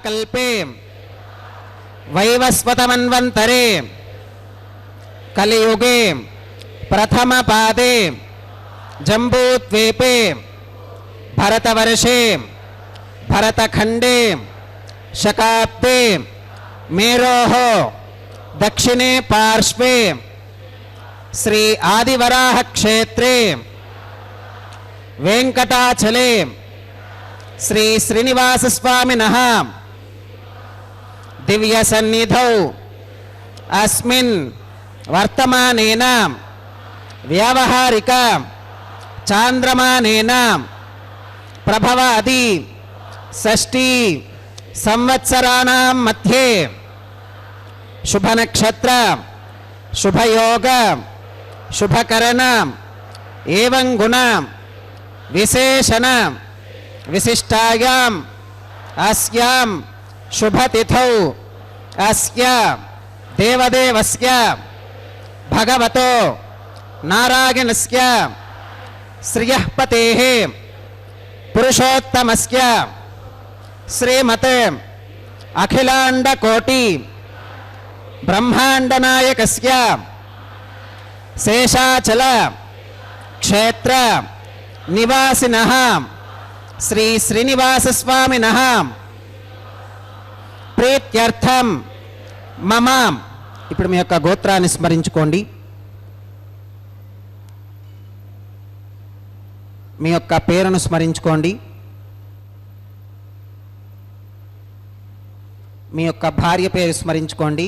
कल्पे वैवस्वतमन्वन्तरे कलियुगे प्रथमपादे जम्बूद्वीपे भरतवर्षे भरतखण्डे शकाब्दे मेरोः दक्षिणे पार्श्वे श्री आदिवराह क्षेत्रे वेंकटाचले श्री श्रीनिवास स्वामिनः दिव्य सन्निधौ अस्मिन् वर्तमानेन व्यावहारिक चांद्रमानेन प्रभवादि षष्ठी संवत्सराणां मध्ये शुभ नक्षत्र शुभ योग शुभकरण एवं गुण विशेषण विशिष्टायां अस्यां शुभतिथौ अस्य देवदेवस्य भगवतो नारायणस्य श्रियःपतेः पुरुषोत्तमस्य श्रीमते अखिलाण्डकोटि ब्रह्माण्डनायकस्य शेषाचल क्षेत्र निवासिनः श्री श्रीनिवास स्वामिनः प्रीत्यर्थं मम ఇప్పుడు మీ యొక్క గోత్రాన్ని స్మరించుకోండి. మీ యొక్క పేరును స్మరించుకోండి. మీ యొక్క భార్య పేరు స్మరించుకోండి.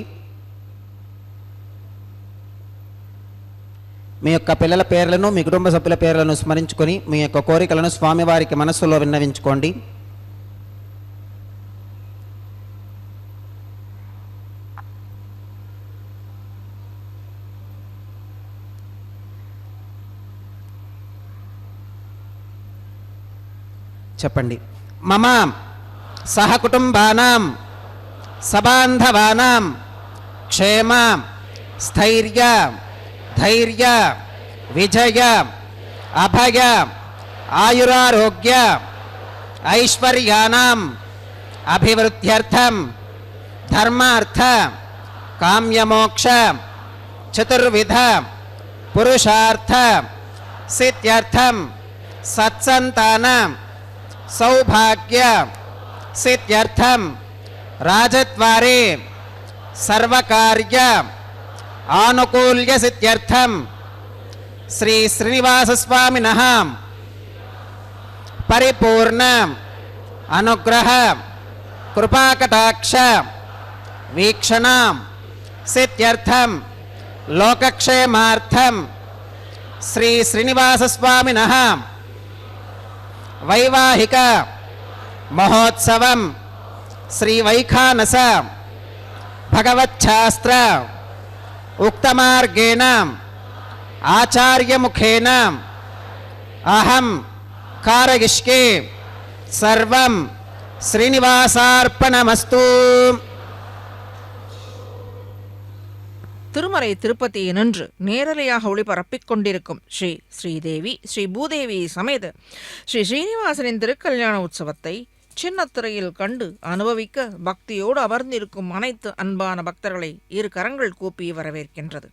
మీ యొక్క పిల్లల పేర్లను మీ కుటుంబ సభ్యుల పేర్లను స్మరించుకొని మీ యొక్క కోరికలను స్వామివారికి మనస్సులో విన్నవించుకోండి. చెప్పండి. మమ సహకుటుంబానాం సబాంధవానాం క్షేమ స్థైర్య धैर्य विजय अभय आयुरारोग्य ऐश्वर्यानाम् अभिवृद्ध्यर्थं धर्मार्थ काम्यमोक्ष चतुर्विध पुरुषार्थ सिद्ध्यर्थं सत्संतान सौभाग्य सिद्ध्यर्थं राजद्वारे सर्वकार्य आनुकूल्य सिद्ध्यर्थं श्री श्रीनिवास स्वामिनः परिपूर्ण अनुग्रह कृपाकटाक्ष वीक्षण सिद्ध्यर्थं लोकक्षेमार्थं श्री श्रीनिवास स्वामिनः वैवाहिक महोत्सवं श्री वैखानस भगवच्छास्त्र उक्तमार्गेण आचार्यमुखेन अहं कारयिष्ये सर्वं श्रीनिवासार्पणमस्तु. திருமறை திருப்பதியினின்று நேரலையாக ஒளிபரப்பிக் கொண்டிருக்கும் ஸ்ரீ ஸ்ரீதேவி ஸ்ரீ பூதேவி சமேத ஸ்ரீ ஸ்ரீனிவாசனின் திருக்கல்யாண உற்சவத்தை சின்னத்திரையில் கண்டு அனுபவிக்க பக்தியோடு அமர்ந்திருக்கும் அனைத்து அன்பான பக்தர்களை இரு கரங்கள் கூப்பி வரவேற்கின்றது.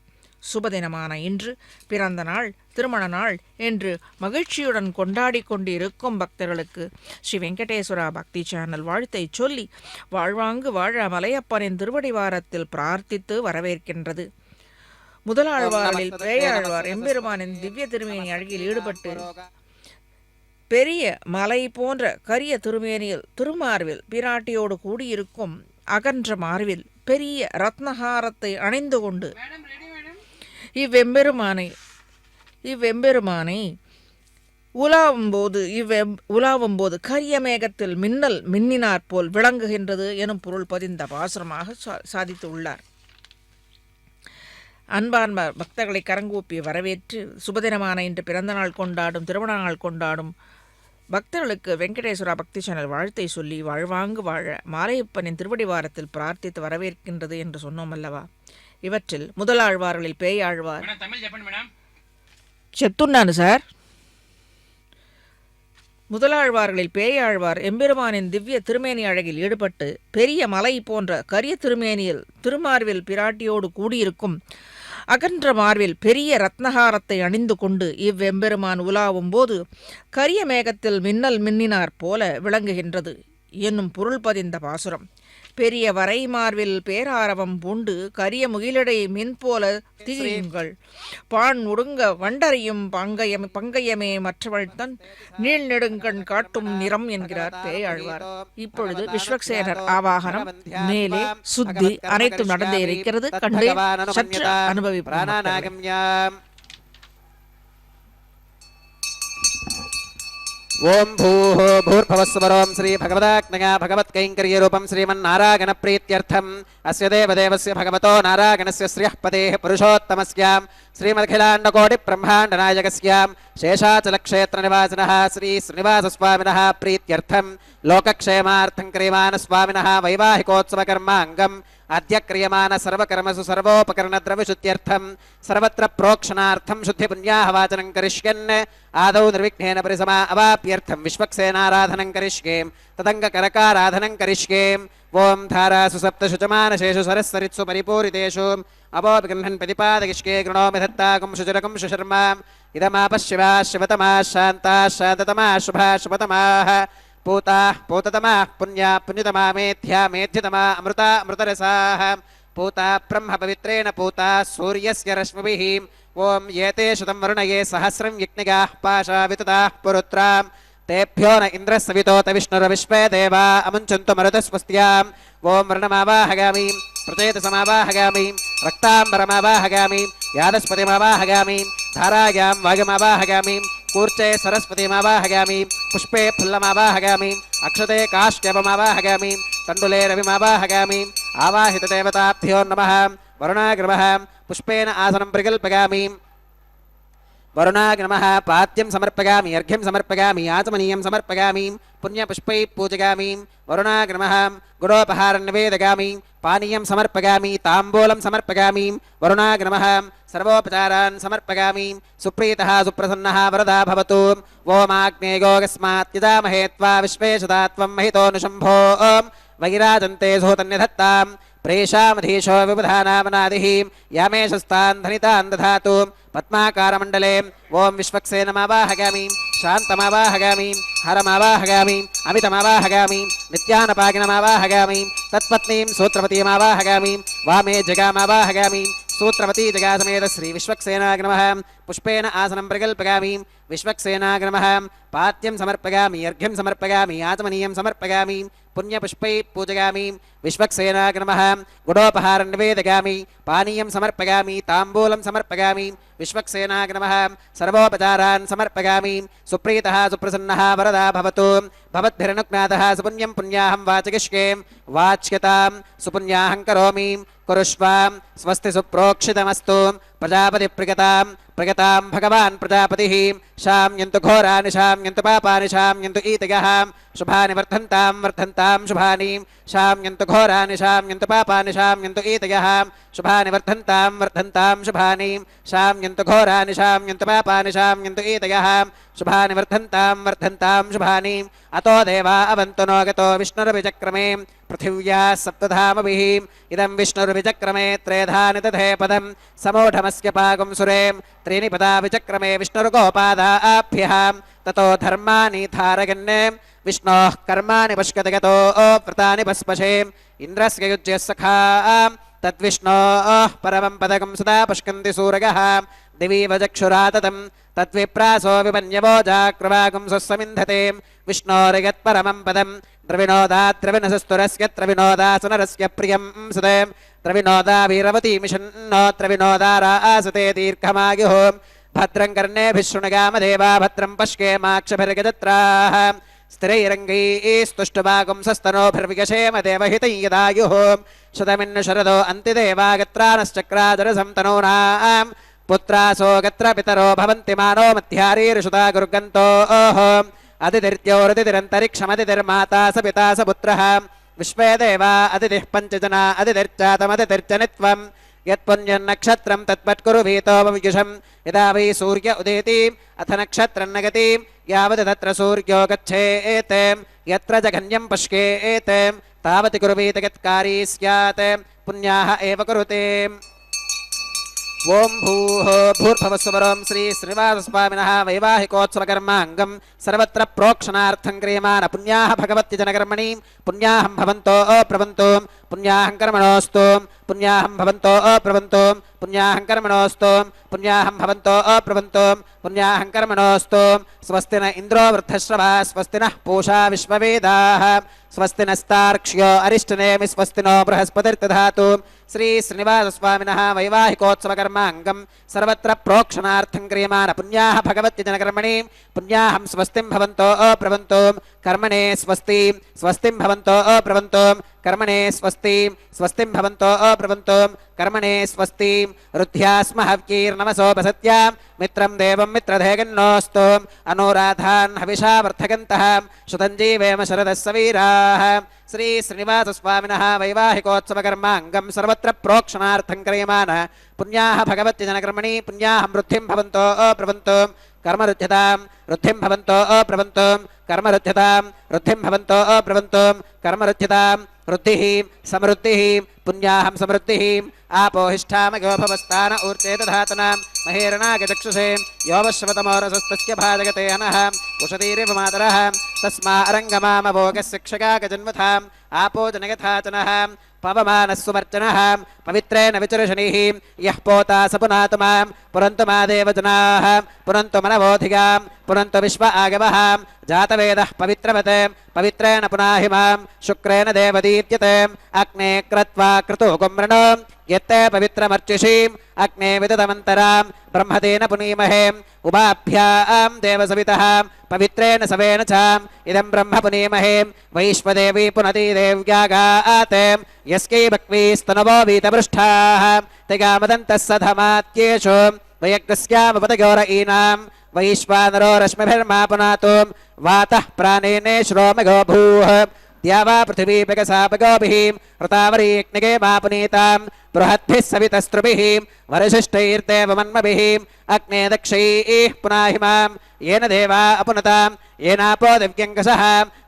சுபதினமான இன்று பிறந்த நாள் திருமண நாள் என்று மகிழ்ச்சியுடன் கொண்டாடி கொண்டு இருக்கும் பக்தர்களுக்கு ஸ்ரீ வெங்கடேஸ்வரா பக்தி சேனல் வாழ்த்தை சொல்லி வாழ்வாங்கு வாழ மலையப்பனின் திருவடிவாரத்தில் பிரார்த்தித்து வரவேற்கின்றது. முதலாழ்வாரில் பேயாழ்வார் எம்பெருமானின் திவ்ய திருமேனி அழகில் ஈடுபட்டு பெரிய மலை போன்ற கரிய திருமேனியில் திருமார்வில் பிராட்டியோடு கூடியிருக்கும் அகன்ற மார்வில் பெரிய ரத்னஹாரத்தை அணிந்து கொண்டு இவ்வெம்பெருமானை உலாவும்போது கரிய மேகத்தில் மின்னல் மின்னினார் போல் விளங்குகின்றது எனும் பொருள் பதிந்த பாசுரமாக சாதித்து உள்ளார். அன்பான் பக்தர்களை கரங்கூப்பி வரவேற்று சுபதினமான இன்று பிறந்த நாள் கொண்டாடும் திருமண நாள் கொண்டாடும் பக்தர்களுக்கு வெங்கடேஸ்வரா பக்தி சேனல் வாழ்த்தை சொல்லி வாழ்வாங்கு வாழ மாலையப்பனின் திருவடிவாரத்தில் பிரார்த்தித்து வரவேற்கின்றது என்று சொன்னோம் அல்லவா. இவற்றில் முதலாழ்வார்களில் பேயாழ்வார் చెప్తున్నాను సార్ முதலாழ்வார்களில் பேயாழ்வார் எம்பெருமானின் திவ்ய திருமேனி அழகில் ஈடுபட்டு பெரிய மலை போன்ற கரிய திருமேனியில் திருமார்வில் பிராட்டியோடு கூடியிருக்கும் அகன்ற மார்வில் பெரிய ரத்னஹாரத்தை அணிந்து கொண்டு இவ்வெம்பெருமான் உலாவும் போது கரிய மேகத்தில் மின்னல் மின்னினார் போல விளங்குகின்றது என்னும் பொருள் பதிந்த பாசுரம். பெரிய வரை மார்வில் பேராரவம் பூண்டு கரிய முகிலடை மின் போல திரியுங்கள் பான் ஒடுங்க வண்டறையும் பங்கயமே மற்றவள் தன் நீள் நெடுங்கண் காட்டும் நிறம் என்கிறார் பேயாழ்வார். இப்பொழுது விஸ்வக்சேனர் ஆவாகனம் மேலே சுத்தி அனைத்தும் நடந்தே இருக்கிறது. கண்டு சற்று அனுபவிப்போம். ஓம் பூः भूर्भुवस्वरों श्री भगवदाज्ञया भगवत्कैङ्कर्यरूपं श्रीमन्नारायणप्रीत्यर्थम् अस्य देवदेवस्य भगवतो नारायणस्य श्रियः पदेः पुरुषोत्तमस्यां श्रीमदखिलाण्डकोटिब्रह्माण्डनायकस्यां शेषाचलक्षेत्रनिवासिनः श्री श्रीनिवासस्वामिनः प्रीत्यर्थं लोकक्षेमार्थं क्रियमाणस्वामिनः वैवाहिकोत्सवकर्माङ्गम् अद्य क्रियमाण सर्वकर्मसु सर्वोपकरणद्रव्यशुद्ध्यर्थं सर्वत्र प्रोक्षणार्थं शुद्धिपुण्याहवाचनं करिष्यन् आदौ निर्विघ्नेन परिसमा अवाप्यर्थं विश्वक्सेनाराधनं करिष्ये तदङ्गकरकाराधनं करिष्ये ओं धारासु सप्तशुचमानशेषु सरस्सरित्सु परिपूरितेषु अवोपि गृह्णन् प्रतिपादयिष्ये गृणोमि धत्ताकं शुचिरकं शुशर्माम् इदमापः शिवाः शिवतमाः शान्ताः शान्ततमाः शुभाः शुभतमाः पूताः पूततमाः पुण्या पुण्यतमा मेध्या मेध्यतमा अमृता अमृतरसाः पूता ब्रह्म पवित्रेण पूता सूर्यस्य रश्मिभिः ओं एते शतं वर्णये सहस्रं यज्ञिकाः पाशा वितताः पुरुत्रां तेभ्यो न इन्द्रः सवितोत विष्णुरविश्वे देवा अमुञ्चन्तु मरुतस्वस्त्याम् ओं वर्णमावाहगामि प्रचेतसमावाहगामि रक्ताम्बरमावाहगामि यादस्पतिमावाहगामि धारायां वायुमावाहगामि कूर्चे सरस्वतीमावाहगामि पुष्पे फुल्लमावाहगामि अक्षते काश्यपमावाहगामि तण्डुले रविमावाहगामि आवाहितदेवताभ्यो नमः वरुणाग्रमः पुष्पेन आसनं प्रकल्पयामि वरुणाग्रमः पाद्यं समर्पयामि अर्घ्यं समर्पयामि आचमनीयं समर्पयामि पुण्यपुष्पैः पूजयामि वरुणाग्रमः गुडोपहारं निवेदयामि पानीयं समर्पयामि ताम्बूलं समर्पयामि वरुणाग्रमः सर्वोपचारान् समर्पयामि सुप्रीतः सुप्रसन्नः वरदा भवतु ओमाग्नेयोगस्मात् यजामहे त्वा विश्वेशदा त्वं महितोऽनुशम्भो वैराजन्ते सुहतन्यधत्तां प्रेषामधीशो विबुधानामनादिः यामेशस्तान् धनितान् दधातु पद्माकारमण्डले ओं विश्वक्सेनमावाहगामि शान्तमावाहगामि हरमावाहगामि अमितमावाहगामि नित्यानपागिनमावाहगामि तत्पत्नीं सूत्रवतीमावाहगामि वामे जगामावाहगामि सूत्रवती जगासमेत श्री विश्वक्सेनाग्रमः पुष्पेन आसनं प्रकल्पयामि विश्वक्सेनाग्रमः पाद्यं समर्पयामि अर्घ्यं समर्पयामि आचमनीयं समर्पयामि पुण्यपुष्पैः पूजयामि विश्वक्सेनाग्रमः गुडोपहारं निवेदयामि पानीयं समर्पयामि ताम्बूलं समर्पयामि विश्वक्सेनाग्रमः सर्वोपचारान् समर्पयामि सुप्रीतः सुप्रसन्नः वरदा भवतु भवद्भिरनुज्ञातः सुपुण्यं पुण्याहं वाचयिष्ये वाच्यतां सुपुण्याहं करोमि कुरुष्वां स्वस्ति सुप्रोक्षितमस्तु प्रजापतिप्रियतां प्रगतां भगवान् प्रजापतिः शाम्यन्तु घोराणि शाम्यन्तु पापानि शाम्यन्तु ईतयः शुभानि वर्धन्तां वर्धन्तां शुभानि शाम्यन्तु घोराणि शाम्यन्तु पापानि शाम्यन्तु ईतयः शुभानि वर्धन्तां वर्धन्तां शुभानि शाम्यन्तु घोराणि शाम्यन्तु पापानि शाम्यन्तु ईतयः शुभानि वर्धन्तां वर्धन्तां शुभानि अतो देवा अवन्तु नो गतो विष्णुरविचक्रमे पृथिव्याः सप्तधामभिः इदं विष्णुर्विचक्रमे त्रेधानि तथे पदं समूढमस्य पागुं सुरे त्रीणि पदा विचक्रमे विष्णुर्गोपादाभ्यः ततो धर्माणि धारयन् विष्णोः कर्माणि पश्यतगतो व्रतानि पस्पशे इन्द्रस्य युज्यः सखा तद्विष्णोः परमं पदकं सदा पश्यन्ति सूरयः दिवि वचक्षुराततं तद्विप्रासो विमन्यवो जाक्रवागुं स्वस्समिन्धते विष्णोर्यत्परमं पदं द्रविणोदाद्रविणसस्तुरस्य द्रविणोदासुनरस्य प्रियं सुते द्रविणोदा वीरवतीमिषन्नो द्रविणोदारासते दीर्घमायुः भद्रं कर्णेभिः शृणुगामदेवा भद्रं पश्येमाक्षभिर्गजत्राः स्थिरैरङ्गैस्तुष्टुवागुंसस्तनोभिर्विगशेम देवहितं यदायुः शतमिन्न शरदो अन्तिदेवागत्रानश्चक्राजरसं तनूनां पुत्रासो गत्र पितरो भवन्ति मानो मध्यारीर्षुता गुर्गन्तोः अदितिर्द्योरदितिरन्तरिक्षमदितिर्माता स पिता स पुत्रः विश्वे देवा अदितिः पञ्चजना अदितिर्चातमदितिर्जनित्वं यत्पुण्यन्नक्षत्रं तत्पत्कुरु वीतोपविजुषं यदा वै सूर्य उदेति अथ नक्षत्रं नगति यावत् तत्र सूर्यो गच्छेत् यत्र जघन्यं पश्येत् तावत् कुरुवीत यत्कारी स्यात् पुण्याः एव कुरुते। ओं भूः भूर्भुवस्वरं श्री श्रीनिवासस्वामिनः वैवाहिकोत्सवकर्माङ्गं सर्वत्र प्रोक्षणार्थं क्रियमाण पुण्याः भगवत्य जनकर्मणि पुण्याहं भवन्तो अप्रवन्तो पुण्याहं कर्मणोऽस्तु पुण्याहं भवन्तो अप्रवन्तो पुण्याहं कर्मणोऽस्तु पुण्याहं भवन्तो अप्रवन्तो पुण्याहं कर्मणोऽस्तु। स्वस्ति न इन्द्रो वृद्धश्रवा स्वस्ति नः पूषा विश्ववेदाः स्वस्ति नस्तार्क्ष्यो अरिष्टनेमि स्वस्ति नो बृहस्पतिर्दधातु। श्री श्रीनिवासस्वामिनः वैवाहिकोत्सवकर्माङ्गं सर्वत्र प्रोक्षणार्थं क्रियमाण पुण्याः भगवत्य जनकर्मणि पुण्याहं स्वस्तिं भवन्तो अप्रवन्तो कर्मणे स्वस्ति स्वस्तिं भवन्तो अप्रवन्तो कर्मणे स्वस्ति स्वस्तिं भवन्तो अप्रवन्तो कर्मणे स्वस्ति। रुद्ध्यास्म हव्यैर्नमसोपसत्या मित्रं देवं मित्रधेगन्नोऽस्तु अनुराधान् हविषा वर्धगन्तः शुतञ्जीवेम शरदस्य वीराः। श्री श्रीनिवासस्वामिनः वैवाहिकोत्सवकर्माङ्गं सर्वत्र प्रोक्षणार्थं क्रियमाण पुण्याः भगवत्य जनकर्मणि पुण्याहं वृद्धिं भवन्तो अप्रवन्तो कर्मरुध्यतां वृद्धिं भवन्तो अप्रवन्तो कर्मरुध्यतां वृद्धिं भवन्तो अप्रवन्तो कर्मरुध्यतां वृद्धिः समृद्धिः पुण्याहं समृद्धिः आपोहिष्ठामगो भवस्तान ऊर्जे दधातनां महेरणागचक्षुषे योवश्रवतमोरसस्तस्य भाजगते अनः उषतीरिव मातरः तस्मा अरङ्गमामभोगस्य क्षगागजन्मथाम् आपो जनगथाचनः पवमानस्सुवर्चनः पवित्रेण विचर्षणिः यः पोता स पुनातु मां पुनन्तु मा देवजनाः पुनन्तु मनवोधिगां पुनन्तु विश्व आगवः जातवेदः पवित्रवत् पवित्रेण पुनाहि मां शुक्रेण देवदीत्यते अग्ने क्रत्वा क्रतु कुम्रणो यत्ते पवित्रमर्चिषीम् अग्ने विदतमन्तरां ब्रह्मतेन पुनीमहे उभाभ्यां देवसवितः पवित्रेण सवेन चाम् इदं ब्रह्म पुनीमहे वैश्वदेवी पुनती देव्यागात् यस्कै बक्वीस्तनवो वीतपृष्ठाः तिगामदन्तः सधमात्येषु वयग्रस्यामपदगौरईनां वैश्वानरो रश्मिभिर्मा पुनातु वातः प्राणेने श्रोमगो भूः द्यावा पृथिवी पिगसापगोभिः ऋतावरीग्निगे मा पुनीतां बृहद्भिः सवितस्त्रुभिः वरिशिष्टैर्देवमन्मभिः अग्ने दक्षैः पुनाहिमां येन देवा अपुनतां येनापो दिव्यङ्कषः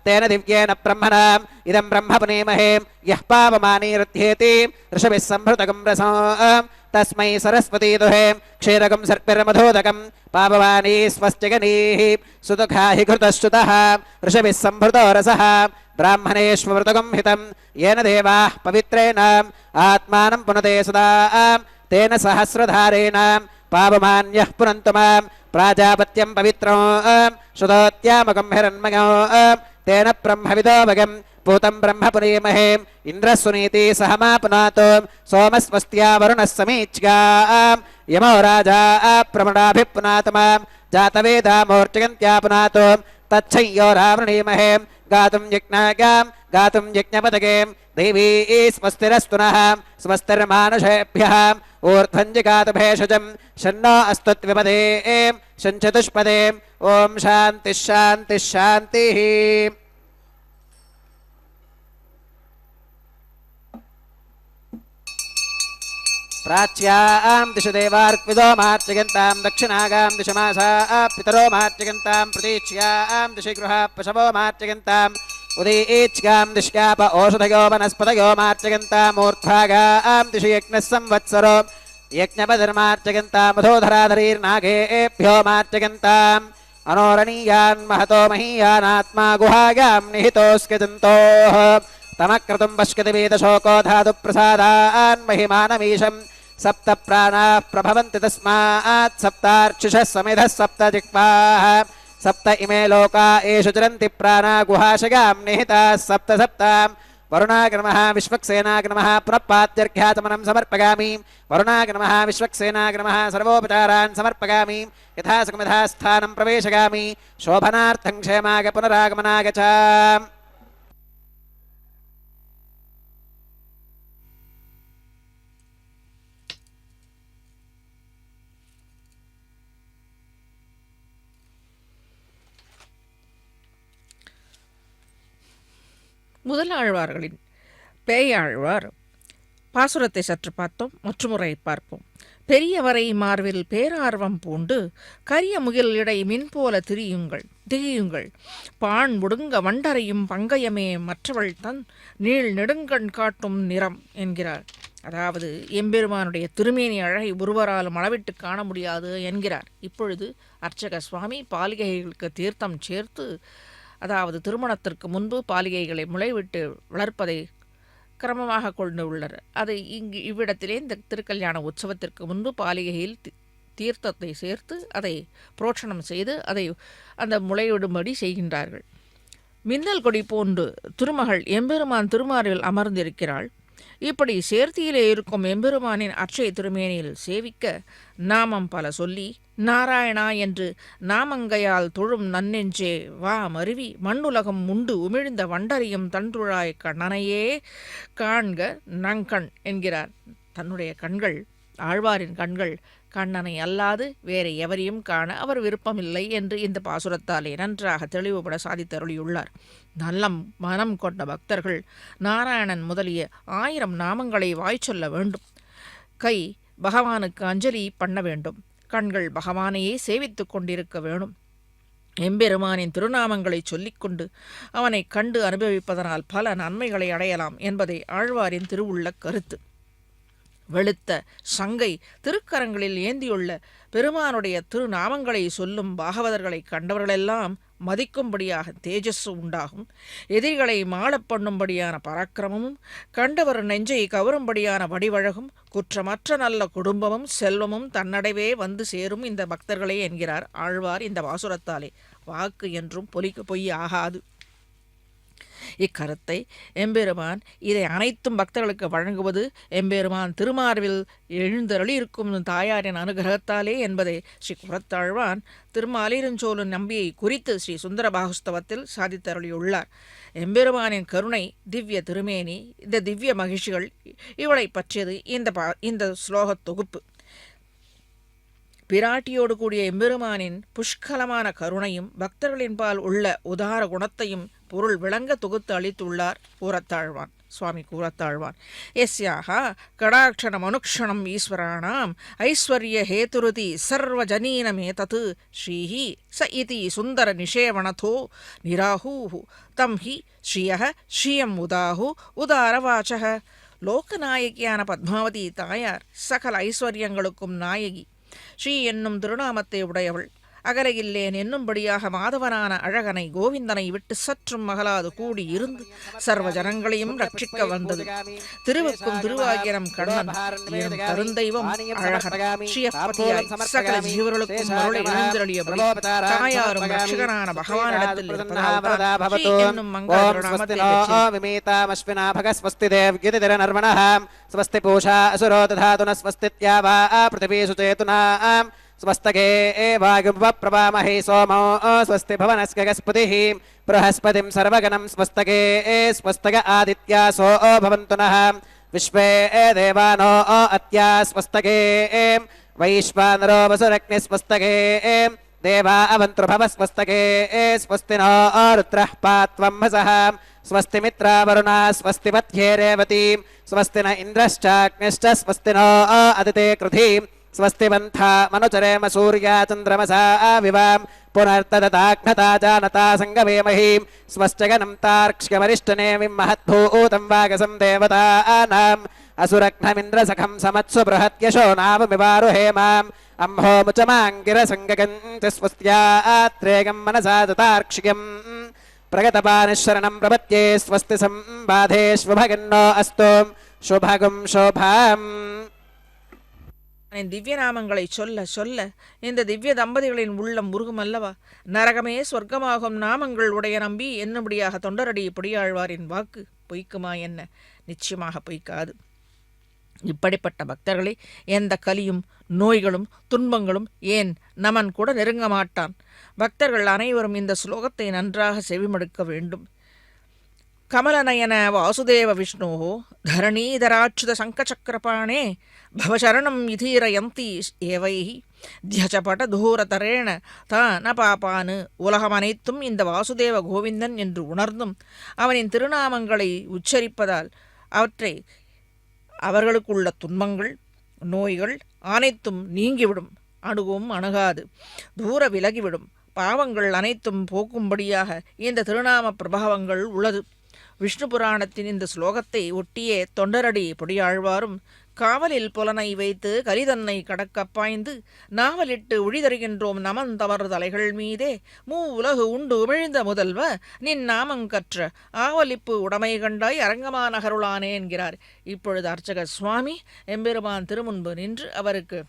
तेन दिव्येन ब्रह्मणाम् इदं ब्रह्म पुनीमहे यः पावमानीरुध्येति ऋषभिः सम्भृतकं रसो तस्मै सरस्वती दुहे क्षीरकं सर्पिर्मधोदकं पावमानी स्वस्तिगनीः सुदुःखा हि घृतश्रुतः ऋषभिः सम्भृतो रसः ब्राह्मणेष्वमृतकं हितं येन देवाः पवित्रेण आत्मानं पुनते सदा तेन सहस्रधारेण पावमान्यः पुनन्तु मां प्राजापत्यं पवित्रं श्रुतोत्यामकं हिरण्मयो तेन ब्रह्मविदोऽवगं पूतं ब्रह्म पुनीमहे इन्द्रः सुनीति सह मा पुनातु सोमस्वस्त्या वरुणः समीच्यां यमो राजा प्रमणाभिः पुनातु मां जातवेदामोर्चयन्त्या पुनातु तच्छय्यो रावृणीमहे गातुं यज्ञागां गातुं यज्ञपदगे देवी स्वस्तिरस्तु नः स्वस्तिर्मानुषेभ्यः ऊर्ध्वं जिगातु भेषजं शन्नो अस्तु द्विपदे शञ्चतुष्पदे ॐ शान्तिः शान्तिः शान्तिः। प्राच्यां दिशि देवार्पितो मार्चयन्तां दक्षिणागां दिशमासा पितरो मार्चयन्तां प्रतीच्यां दिशि गृहा पशवो मार्चयन्ताम् उदीच्गां दिश्याप ओषधयो वनस्पतयो मार्चयन्तामूर्ध्वागां दिशि यज्ञः संवत्सरो यज्ञपतिर्मार्चयन्तां मधोधराधरीर्नागेभ्यो मार्चयन्ताम् अनोरणीयान् महतो महीयानात्मा गुहागां निहितोऽस्यजन्तोः तमक्रतुं पश्यति वेदशोको धातुप्रसादान् महिमानमीशम् सप्त प्राणाः प्रभवन्ति तस्मात् सप्तार्चिषः समिधः सप्त जिह्वाः सप्त इमे लोका एषु चरन्ति प्राणा गुहाशगां निहिताः सप्त सप्ताम् वरुणाग्नमः विश्वक्सेनाग्नमः पुनः पात्यर्घ्याचमनं समर्पयामि वरुणाग्नमः विश्वक्सेनाग्नमः सर्वोपचारान् समर्पयामि यथा सुखमिधा स्थानं प्रवेशयामि शोभनार्थं क्षेमाग पुनरागमनाग च। முதலாழ்வார்களின் பேயாழ்வார் பாசுரத்தை சற்று பார்த்தோம், மற்றுமுறை பார்ப்போம். பெரியவரை மார்பில் பேரார்வம் பூண்டு கரிய முகில் இடை மின்போல திரியுங்கள் பாண் ஒடுங்க வண்டரையும் பங்கயமே மற்றவள் தன் நீள் நெடுங்கண் காட்டும் நிறம் என்கிறார். அதாவது எம்பெருமானுடைய திருமேனி அழகை ஒருவராலும் அளவிட்டு காண முடியாது என்கிறார். இப்பொழுது அர்ச்சக சுவாமி பாலிகைகளுக்கு தீர்த்தம் சேர்த்து, அதாவது திருமணத்திற்கு முன்பு பாலிகைகளை முளைவிட்டு வளர்ப்பதை கிரமமாக கொண்டு உள்ளனர். அதை இவ்விடத்திலே இந்த திருக்கல்யாண உற்சவத்திற்கு முன்பு பாலிகையில் தீர்த்தத்தை சேர்த்து அதை புரோட்சணம் செய்து அதை அந்த முளைவிடும்படி செய்கின்றார்கள். மின்னல் கொடி போன்று திருமகள் எம்பெருமான் திருமாரில் அமர்ந்திருக்கிறாள். இப்படி சேர்த்தியிலே இருக்கும் எம்பெருமானின் அட்சய திருமேனியில் சேவிக்க நாமம் பல சொல்லி நாராயணா என்று நாமங்கையால் தொழும் நன்னெஞ்சே வா மருவி மண்ணுலகம் உண்டு உமிழ்ந்த வண்டறியும் தன்றுழாய் கண்ணனையே காண்க நங்கண் என்கிறார். தன்னுடைய கண்கள், ஆழ்வாரின் கண்கள், கண்ணனை அல்லாது வேறு எவரையும் காண அவர் விருப்பமில்லை என்று இந்த பாசுரத்தாலே நன்றாக தெளிவுபட சாதித்தருளியுள்ளார். நல்ல மனம் கொண்ட பக்தர்கள் நாராயணன் முதலிய 1000 நாமங்களை வாய்ச்சொல்ல வேண்டும். கை பகவானுக்கு அஞ்சலி பண்ண வேண்டும். கண்கள் பகவானையே சேவித்து கொண்டிருக்க வேணும். எம்பெருமானின் திருநாமங்களை சொல்லிக்கொண்டு அவனை கண்டு அனுபவிப்பதனால் பல நன்மைகளை அடையலாம் என்பதை ஆழ்வாரின் திருவுள்ள கருத்து. வெளுத்த சங்கை திருக்கரங்களில் ஏந்தியுள்ள பெருமானுடைய திருநாமங்களை சொல்லும் பாகவதர்களை கண்டவர்களெல்லாம் மதிக்கும்படியாக தேஜஸ் உண்டாகும். எதிரிகளை மாளப் பண்ணும்படியான பராக்கிரமமும் கண்டவர் நெஞ்சை கவரும்படியான வடிவழகும் குற்றமற்ற நல்ல குடும்பமும் செல்வமும் தன்னடைவே வந்து சேரும் இந்த பக்தர்களே என்கிறார் ஆழ்வார் இந்த பாசுரத்தாலே. வாக்கு என்றும் பொய் ஆகாது. இக்கருத்தை எம்பெருமான் இதை அனைத்தும் பக்தர்களுக்கு வழங்குவது எம்பெருமான் திருமார்பில் எழுந்தருளி இருக்கும் தாயாரின் அனுகிரகத்தாலே என்பதை ஸ்ரீ குரத்தாழ்வான் திருமாலிருஞ்சோலன் நம்பியை குறித்து ஸ்ரீ சுந்தர பாகுஸ்தவத்தில் சாதித்தருளியுள்ளார். எம்பெருமானின் கருணை, திவ்ய திருமேனி, இந்த திவ்ய மகிழ்ச்சிகள் இவளை பற்றியது இந்த ஸ்லோக தொகுப்பு. பிராட்டியோடு கூடிய எம்பெருமானின் புஷ்கலமான கருணையும் பக்தர்களின் பால் உள்ள உதார குணத்தையும் பொருள் விளங்க தொகுத்து அளித்துள்ளார் கூரத்தாழ்வான், சுவாமி கூரத்தாழ்வான். எஸ்யாக கடாட்சணம் அனுக்ஷணம் ஈஸ்வராணாம் ஐஸ்வர்ய ஹேதுருதி சர்வஜனீனமே தத் ஸ்ரீஹி ச இதி சுந்தர நிஷேவணதோ நிராஹூஹு தம் ஹி ஸ்ரீயः ஸ்ரீயம் உதாஹு உதாரவாச்சக. லோகநாயகியான பத்மாவதி தாயார் சகல ஐஸ்வர்யங்களுக்கும் நாயகி. ஸ்ரீ என்னும் திருநாமத்தை உடையவள். அகலையில்லேன் என்னும்படியாக மாதவனான அழகனை கோவிந்தனை விட்டு சற்றும் மகளாது கூடி இருந்து சர்வ ஜனங்களையும் ரட்சிக்க வந்தது. திருவுக்கும் திருவாகியம் கண்ணன் எனும் தருந்தெய்வம் அழகன். ஸ்ரீயப்பதியாய் சகல ஜீவர்களுக்கும் அருளை எழுந்தருளியபடி தாயாரும் ரட்சகனான பகவானிடத்தில் இருப்பதால் ஸ்ரீ என்னும் மங்கள நாமத்தை स्वस्ति पूषा असुरो दधातुन स्वस्तित्या वा पृथिवीषु चेतुना स्वस्तके वायुप्रभामहे सोमो स्वस्ति भवनस्य गस्पतिः बृहस्पतिं सर्वगणं स्वस्तके स्वस्तक आदित्यासो भवन्तु नः विश्वे देवानो अत्या स्वस्तके वैश्वानरो वसुरग्निः स्वस्तके देवा अवन्तृभव स्वस्तके स्वस्ति नो रुद्रः पात्वं हसः स्वस्ति मित्रा वरुणा स्वस्ति पत्ये रेवतीं स्वस्ति न इन्द्रश्चाग्निश्च स्वस्ति नो अदिते कृधिं स्वस्ति वन्था मनुचरेम सूर्या चन्द्रमसा विवां पुनर्तदताघ्नता जानता सङ्गमेमहीं स्वश्चगनं तार्क्ष्यमरिष्टनेमिं महद्भूतं वागसं देवतानाम् असुरघ्नमिन्द्रसखं समत्सु बृहत्यशो नाममिवारुहेमाम् अम्होमुचमाङ्गिरसङ्गगञ्च स्वस्त्यात्रेगं मनसा दतार्क्ष्यम् प्रगतपानिशरणं प्रपत्ये स्वस्ति संबाधेष्वभगन्नो अस्तु शुभगुं शोभाम्. திவ்ய நாமங்களை சொல்ல சொல்ல இந்த திவ்ய தம்பதிகளின் உள்ளம் உருகும் அல்லவா. நரகமே சொர்க்கமாகும் நாமங்கள் உடைய நம்பி என்னும்படியாக தொண்டரடி பொடியாழ்வாரின் வாக்கு பொய்க்குமா என்ன? நிச்சயமாக பொய்க்காது. இப்படிப்பட்ட பக்தர்களை எந்த கலியும் நோய்களும் துன்பங்களும் ஏன் நமன் கூட நெருங்க மாட்டான். பக்தர்கள் அனைவரும் இந்த ஸ்லோகத்தை நன்றாக செவிமடுக்க வேண்டும். கமலநயன வாசுதேவ விஷ்ணோ தரணீதராச்சுத சங்கச்சக்கரபாணே பவசரணம் இதீரயந்தி ஏவைஹி தியசபட தூரதரேண தான பாபானு. உலகம் அனைத்தும் இந்த வாசுதேவ கோவிந்தன் என்று உணர்ந்தும் அவனின் திருநாமங்களை உச்சரிப்பதால் அவற்றை அவர்களுக்குள்ள துன்பங்கள் நோய்கள் அனைத்தும் நீங்கிவிடும், அணுகவும் அணுகாது, தூர விலகிவிடும். பாவங்கள் அனைத்தும் போக்கும்படியாக இந்த திருநாம பிரபாவங்கள் உள்ளது. விஷ்ணு புராணத்தின் இந்த ஸ்லோகத்தை ஒட்டியே தொண்டரடி பொடியாழ்வாரும் காவலில் புலனை வைத்து கலிதன்னை கடக்க பாய்ந்து நாவலிட்டு உழிதருகின்றோம் நமந்தமர் தலைகள் மீதே உலகு உண்டு உமிழ்ந்த முதல்வ நின் நாமங்கற்ற ஆவலிப்பு உடைமை கண்டாய் அரங்கமா நகருளானே என்கிறார். இப்பொழுது அர்ச்சகர் சுவாமி எம்பெருமான் திருமுன்பு நின்று அவருக்கு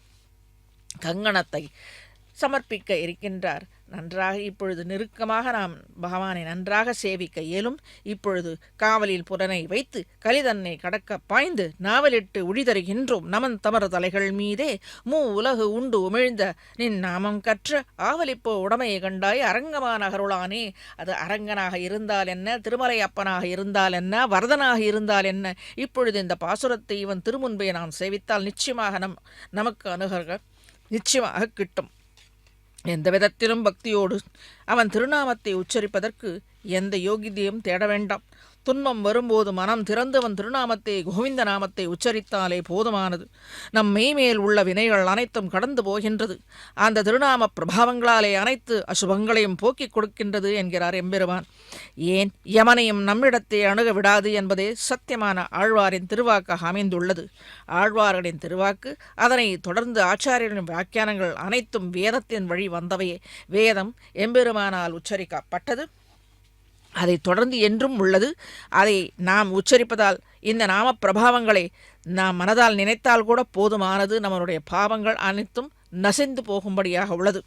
கங்கணத்தை சமர்ப்பிக்க இருக்கின்றார். நன்றாக இப்பொழுது நெருக்கமாக நாம் பகவானை நன்றாக சேவிக்க இயலும். இப்பொழுது காவலில் புலனை வைத்து கலிதன்னை கடக்க பாய்ந்து நாவலிட்டு உழிதருகின்றோம் நமன் தமர் தலைகள் மீதே உலகு உண்டு உமிழ்ந்த நின் நாமம் கற்ற ஆவலிப்போ உடமையை கண்டாய் அரங்கமா நகருளானே. அது அரங்கனாக இருந்தால் என்ன, திருமலை அப்பனாக இருந்தால் என்ன, வரதனாக இருந்தால் என்ன, இப்பொழுது இந்த பாசுரத்தை இவன் திருமுன்பை நாம் சேவித்தால் நிச்சயமாக நமக்கு அணுக நிச்சயமாக கிட்டும். எந்த விதத்திலும் பக்தியோடு அவன் திருநாமத்தை உச்சரிப்பதற்கு எந்த யோகிதையும் தேட வேண்டாம். துன்பம் வரும்போது மனம் திறந்தவன் திருநாமத்தை கோவிந்த நாமத்தை உச்சரித்தாலே போதுமானது. நம் மெய்மேல் உள்ள வினைகள் அனைத்தும் கடந்து போகின்றது. அந்த திருநாம பிரபாவங்களாலே அனைத்து அசுபங்களையும் போக்கிக் கொடுக்கின்றது என்கிறார் எம்பெருமான். ஏன் யமனையும் நம்மிடத்தை அணுக விடாது என்பதே சத்தியமான ஆழ்வாரின் திருவாக்காக அமைந்துள்ளது. ஆழ்வார்களின் திருவாக்கு, அதனை தொடர்ந்து ஆச்சாரியர்களின் வியாக்கியானங்கள் அனைத்தும் வேதத்தின் வழி வந்தவையே. வேதம் எம்பெருமானால் உச்சரிக்கப்பட்டது, அதை தொடர்ந்து என்றும் உள்ளது. அதை நாம் உச்சரிப்பதால் இந்த நாம பிரபாவங்களை நாம் மனதால் நினைத்தால் கூட போதுமானது. நம்மளுடைய பாவங்கள் அனைத்தும் நசிந்து போகும்படியாக உள்ளது.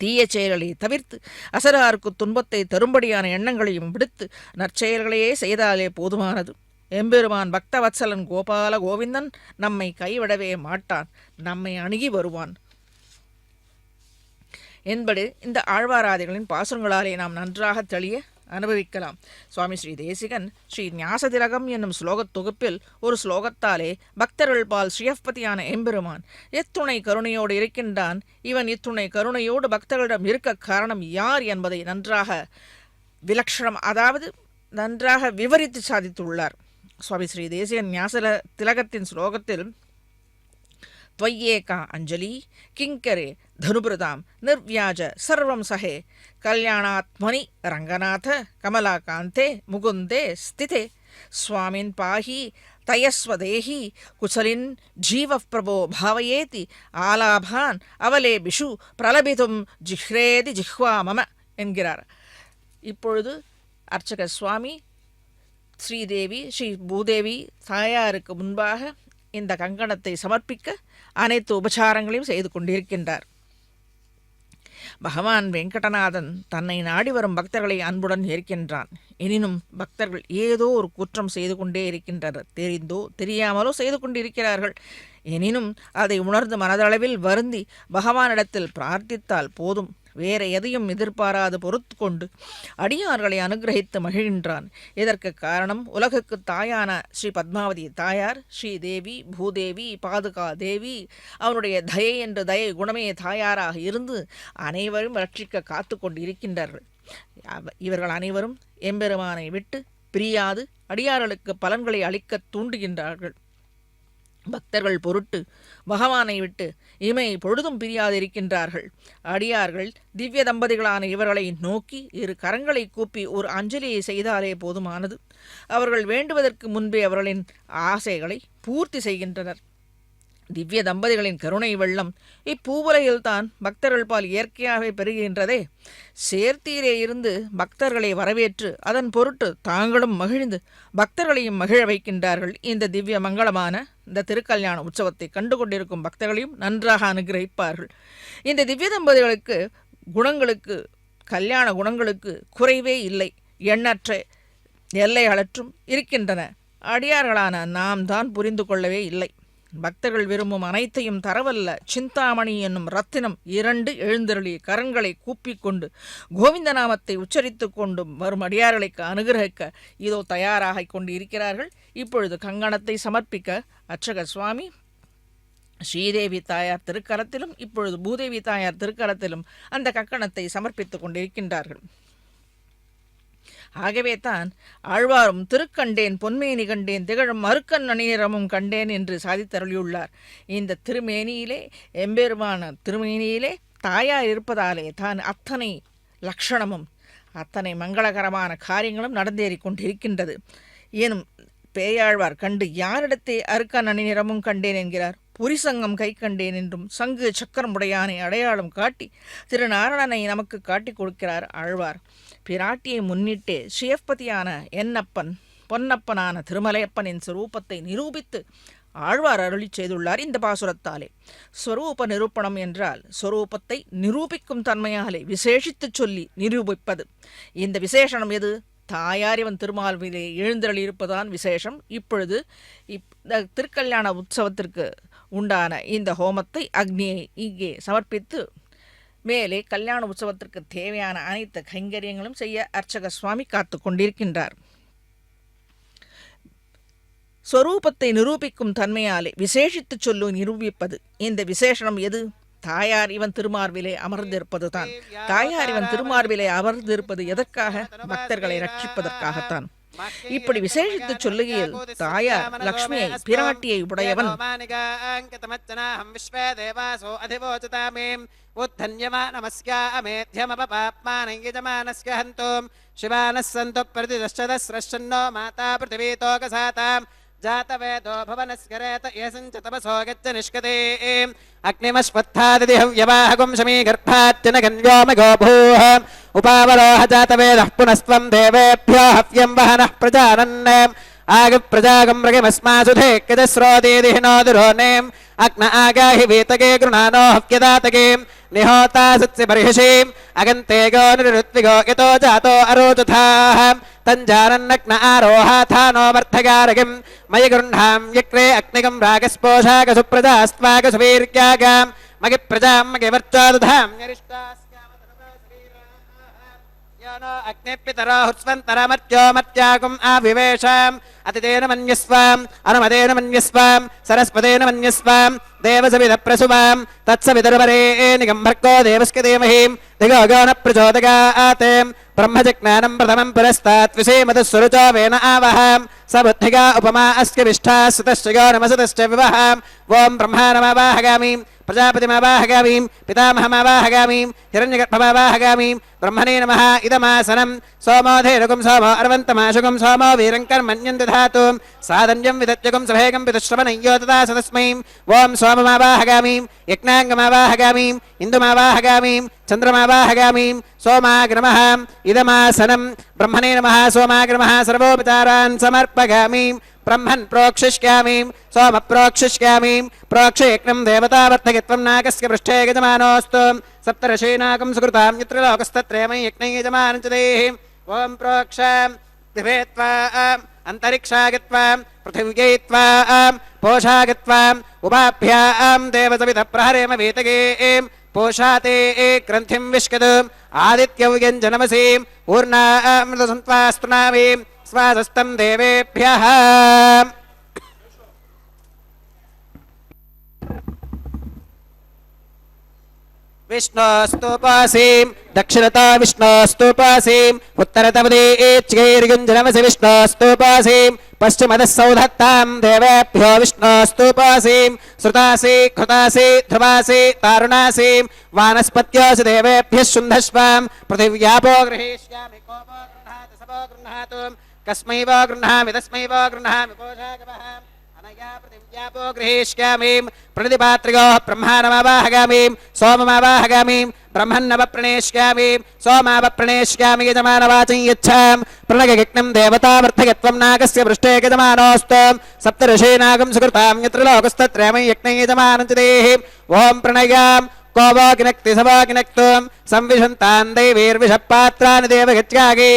தீய செயல்களை தவிர்த்து அசராருக்கு துன்பத்தை தரும்படியான எண்ணங்களையும் விடுத்து நற்செயல்களையே செய்தாலே போதுமானது. எம்பெருமான் பக்தவத்சலன் கோபால கோவிந்தன் நம்மை கைவிடவே மாட்டான், நம்மை அணுகி வருவான் என்பது இந்த ஆழ்வாராதிகளின் பாசுரங்களாலே நாம் நன்றாக தெளிய அனுபவிக்கலாம். சுவாமி ஸ்ரீ தேசிகன் ஸ்ரீ ஞாசதிலகம் என்னும் ஸ்லோகத் தொகுப்பில் ஒரு ஸ்லோகத்தாலே பக்தர்கள் பால் ஸ்ரீயப்பதியான எம்பெருமான் எத்துணை கருணையோடு இருக்கின்றான், இவன் இத்துணை கருணையோடு பக்தர்களிடம் இருக்க காரணம் யார் என்பதை நன்றாக விலக்ஷணம், அதாவது நன்றாக விவரித்து சாதித்துள்ளார். சுவாமி ஸ்ரீ தேசிகன் ஞாச திலகத்தின் ஸ்லோகத்தில் त्वय्येका अंजलि किंकरे धनुभृतां निर्व्याज सर्वं सहे कल्याणात्मनि रंगनाथ कमलाकान्ते मुकुन्दे स्थिते स्वामिन् पाहि तयस्वदेहि कुशलिन् जीवः प्रभो भावयेति आलाभान् अवलेबिषु प्रलबितुं जिह्रेति जिह्वा मम என்கிறார். இப்பொழுது அர்ச்சக சுவாமி ஸ்ரீதேவி ஸ்ரீ பூதேவி தாயாருக்கு முன்பாக இந்த கங்கணத்தை சமர்ப்பிக்க அனைத்து உபசாரங்களையும் செய்து கொண்டிருக்கின்றார். பகவான் வெங்கடநாதன் தன்னை நாடி வரும் பக்தர்களை அன்புடன் ஏற்கின்றான். எனினும் பக்தர்கள் ஏதோ ஒரு குற்றம் செய்து கொண்டே இருக்கின்றனர். தெரிந்தோ தெரியாமலோ செய்து கொண்டிருக்கிறார்கள். எனினும் அதை உணர்ந்து மனதளவில் வருந்தி பகவானிடத்தில் பிரார்த்தித்தால் போதும். வேற எதையும் எதிர்பாராது பொறுத்து கொண்டு அடியார்களை அனுகிரகித்து மகிழ்கின்றான். இதற்கு காரணம் உலகுக்கு தாயான ஸ்ரீ பத்மாவதி தாயார் ஸ்ரீதேவி பூதேவி பாதுகா தேவி அவனுடைய தயை என்று தயை குணமே தாயாராக இருந்து அனைவரும் ரட்சிக்க காத்து கொண்டு இருக்கின்றார்கள். இவர்கள் அனைவரும் எம்பெருமானை விட்டு பிரியாது அடியார்களுக்கு பலன்களை அளிக்க தூண்டுகின்றார்கள். பக்தர்கள் பொருட்டு பகவானை விட்டு இமை பொழுதும் பிரியாதிருக்கின்றார்கள். அடியார்கள் திவ்ய தம்பதிகளான இவர்களை நோக்கி இரு கரங்களை கூப்பி ஒரு அஞ்சலியை செய்தாலே போதுமானது. அவர்கள் வேண்டுவதற்கு முன்பே அவர்களின் ஆசைகளை பூர்த்தி செய்கின்றனர். திவ்ய தம்பதிகளின் கருணை வெள்ளம் இப்பூவுலையில்தான் பக்தர்கள் பால் இயற்கையாகவே பெருகின்றதே. சேர்த்தீரே இருந்து பக்தர்களை வரவேற்று அதன் பொருட்டு தாங்களும் மகிழ்ந்து பக்தர்களையும் மகிழ வைக்கின்றார்கள். இந்த திவ்ய மங்களமான இந்த திருக்கல்யாண உற்சவத்தை கண்டு கொண்டிருக்கும் பக்தர்களையும் நன்றாக அனுகிரகிப்பார்கள். இந்த திவ்ய தம்பதிகளுக்கு குணங்களுக்கு, கல்யாண குணங்களுக்கு குறைவே இல்லை, எண்ணற்ற எல்லைகளற்றும் இருக்கின்றன. அடியார்களான நாம் தான் புரிந்து கொள்ளவே இல்லை. பக்தர்கள் விரும்பும் அனைத்தையும் தரவல்ல சிந்தாமணி என்னும் ரத்தினம் 2 எழுந்தருளி கரங்களை கூப்பிக்கொண்டு கோவிந்த நாமத்தை உச்சரித்து கொண்டு வரும் அடியார்களுக்கு அனுகிரகிக்க இதோ தயாராக கொண்டு இருக்கிறார்கள். இப்பொழுது கங்கணத்தை சமர்ப்பிக்க அர்ச்சக சுவாமி ஸ்ரீதேவி தாயார் திருக்கரத்திலும் இப்பொழுது பூதேவி தாயார் திருக்கரத்திலும் அந்த கங்கணத்தை சமர்ப்பித்துக் கொண்டிருக்கின்றார்கள். ஆகவே தான் ஆழ்வாரும் திருக்கண்டேன் பொன்மேனி கண்டேன் திகழும் மறுக்கண் அணிநிறமும் கண்டேன் என்று சாதித்தருளியுள்ளார். இந்த திருமேனியிலே எம்பெருமான திருமேனியிலே தாயார் இருப்பதாலே தான் அத்தனை லக்ஷணமும் அத்தனை மங்களகரமான காரியங்களும் நடந்தேறிக் கொண்டிருக்கின்றது. எனும் பேயாழ்வார் கண்டு யாரிடத்தே அருக்கன் அணிநிறமும் கண்டேன் என்கிறார். புரிசங்கம் கை கண்டேன் என்றும் சங்கு சக்கரம் உடையானை அடையாளம் காட்டி திருநாரணனை நமக்கு காட்டி கொடுக்கிறார் ஆழ்வார். பிராட்டியை முன்னிட்டே ஸ்ரீயப்பதியான என்னப்பன் பொன்னப்பனான திருமலையப்பனின் சுரூபத்தை நிரூபித்து ஆழ்வார் அருளி செய்துள்ளார் இந்த பாசுரத்தாலே. ஸ்வரூப நிரூபணம் என்றால் ஸ்வரூபத்தை நிரூபிக்கும் தன்மையாலே விசேஷித்து சொல்லி நிரூபிப்பது. இந்த விசேஷனம் எது? தாயார் இவன் திருமால்விலே எழுந்தருளியிருப்பதான் விசேஷம். இப்பொழுது திருக்கல்யாண உற்சவத்திற்கு உண்டான இந்த ஹோமத்தை அக்னியை இங்கே சமர்ப்பித்து மேலே கல்யாண உற்சவத்திற்கு தேவையான அனைத்து கைங்கரியங்களும் செய்ய அர்ச்சக சுவாமி காத்து கொண்டிருக்கின்றார். ஸ்வரூபத்தை நிரூபிக்கும் தன்மையாலே விசேஷித்து சொல்லு நிரூபிப்பது. இந்த விசேஷனம் எது? தாயார் இவன் திருமார்பிலே அமர்ந்திருப்பது தான். தாயார் இவன் திருமார்பிலே அமர்ந்திருப்பது எதற்காக? பக்தர்களை ரட்சிப்பதற்காகத்தான். இப்படி விசேஷித்து சொல்லுகையில் தாயார் லக்ஷ்மியை பிராட்டியை உடையவன் जातवेदो भवनस्करेत येसञ्च तपसो गच्छ निष्कते अग्निमश्वत्थादिहव्यवाहगुं शमीगर्भाच्चनगन्व्योमगो भूः उपावरोह जातवेदः पुनस्त्वं देवेभ्यो हव्यं वहनः प्रजानन् आगप्रजागं मृगमस्मासुधे कजस्रोदीदिहिनोदुरोनेम् अग्न आगाहि वीतगे गृणानो हव्यदातगे निहोता सत्सि बर्हिषीम् अगन्तेगो निरुत्विगो यतो जातो अरोचथाः तञ्जानन्नग्न आरोहाथानो वर्धगारगिम् मयि गृह्णाम् यक्रे अग्निगम् रागस्पोषागसुप्रजास्त्वागसुवीर्यागाम् मगि प्रजाम् मगि वर्चोदधाम् अग्निपितरो हुस्वन्तरमर्त्यो मर्त्यागुम् आविवेशाम् अतितेन मन्यस्वाम् अनुमतेन मन्यस्वाम् सरस्वतेन मन्यस्वाम् देवसविदप्रसुवाम् तत्सविदुर्वरेणिगम्भर्गो देवस्य धीमहिम् दिगो न प्रचोदयात् ब्रह्मजज्ञानम् प्रथमम् पुरस्तात् विषेमदुःसुरुचो वेन आवहाम् स बुद्धिगा उपमा अस्य विष्ठा सुतश्चयो नमसतश्च विवहाम् ओम् ब्रह्मा नमवाहगामीम् प्रजापतिमवाहगामीम् पितामहमवाहगामीम् हिरण्यगर्भमवाहगामीम् ब्रह्मणे नमः इदमासनम् सोमोधेनुगुम् सोमो अर्वन्तमाशुगुम् सोमो वीरम् कर्मण्यम् दधातु साधन्यम् विदत्यगुम् सभेगम् विदुश्रवणय्यो तथा सदस्मैम् ओम् सोममावाहगामीम् यज्ञाङ्गमावाहगामीम् इन्दुमावाहगामीम् चन्द्रमावाहगामीम् सोमाग्रमः इदमासनम् ब्रह्मणे नमः सोमाग्रमः सर्वोपचारान् समर्पयामीम् ब्रह्मन् प्रोक्षिष्यामीम् सोम प्रोक्षिष्यामीम् प्रोक्षयज्ञम् देवतावर्धयत्वम् नागस्य पृष्ठे यजमानोऽस्तु सप्तर्षीणाकम् सुकृताम् यत्र लोकस्तत्रेमं यज्ञै यजमानम् च देहि ॐ प्रोक्ष दिवेत्वा अन्तरिक्षागत्वा पृथिव्यै पोषागत्वा उपाभ्याम् देवसवितः प्रहरेम वीतगे पोषाते ग्रन्थिं विष्कत् आदित्यव्यञ्जनमसीम् ऊर्णामृतसन्त्वास्तुनामीम् स्वासस्तम् देवेभ्यः विष्णोस्तुपासीम् दक्षिणता विष्णोस्तुपासीम् उत्तरतमदेच्चैर्युञ्जनमसि विष्णोस्तुपासीम् पश्चिमतः सौधत्ताम् देवेभ्यो विष्णोस्तुपासीम् श्रुतासि कृतासि ध्रुवासि तारुणासीम् वानस्पत्योऽसि देवेभ्यः शुन्धस्वाम् पृथिव्यापो गृहीष्यामि कोपो गृह्णातु सपो गृह्णातु कस्मै वो गृह्णामि तस्मै वो गृह्णामि पोषाकवः अनया पृथिव्यापो गृहीष्यामीम् प्रणितिपात्रियोः ब्रह्माणमावाहगामीम् सोममावाहगामीम् ब्रह्मन्नवप्रणेष्यामीम् सोमावप्रणेष्यामि यजमानवाचं यच्छाम् प्रणगयज्ञम् देवतावर्धयत्वम् नागस्य पृष्ठे यजमानोऽस्तु सप्तऋषीणागम् सुकृताम् यत्र लोकस्तत्रेमं यज्ञै यजमानम् च देहि ॐ प्रणयाम् को वो किनक्ति स वो किनक्तुम् संविशन्तान् दैवीर्विषपात्राणि देवगत्यागे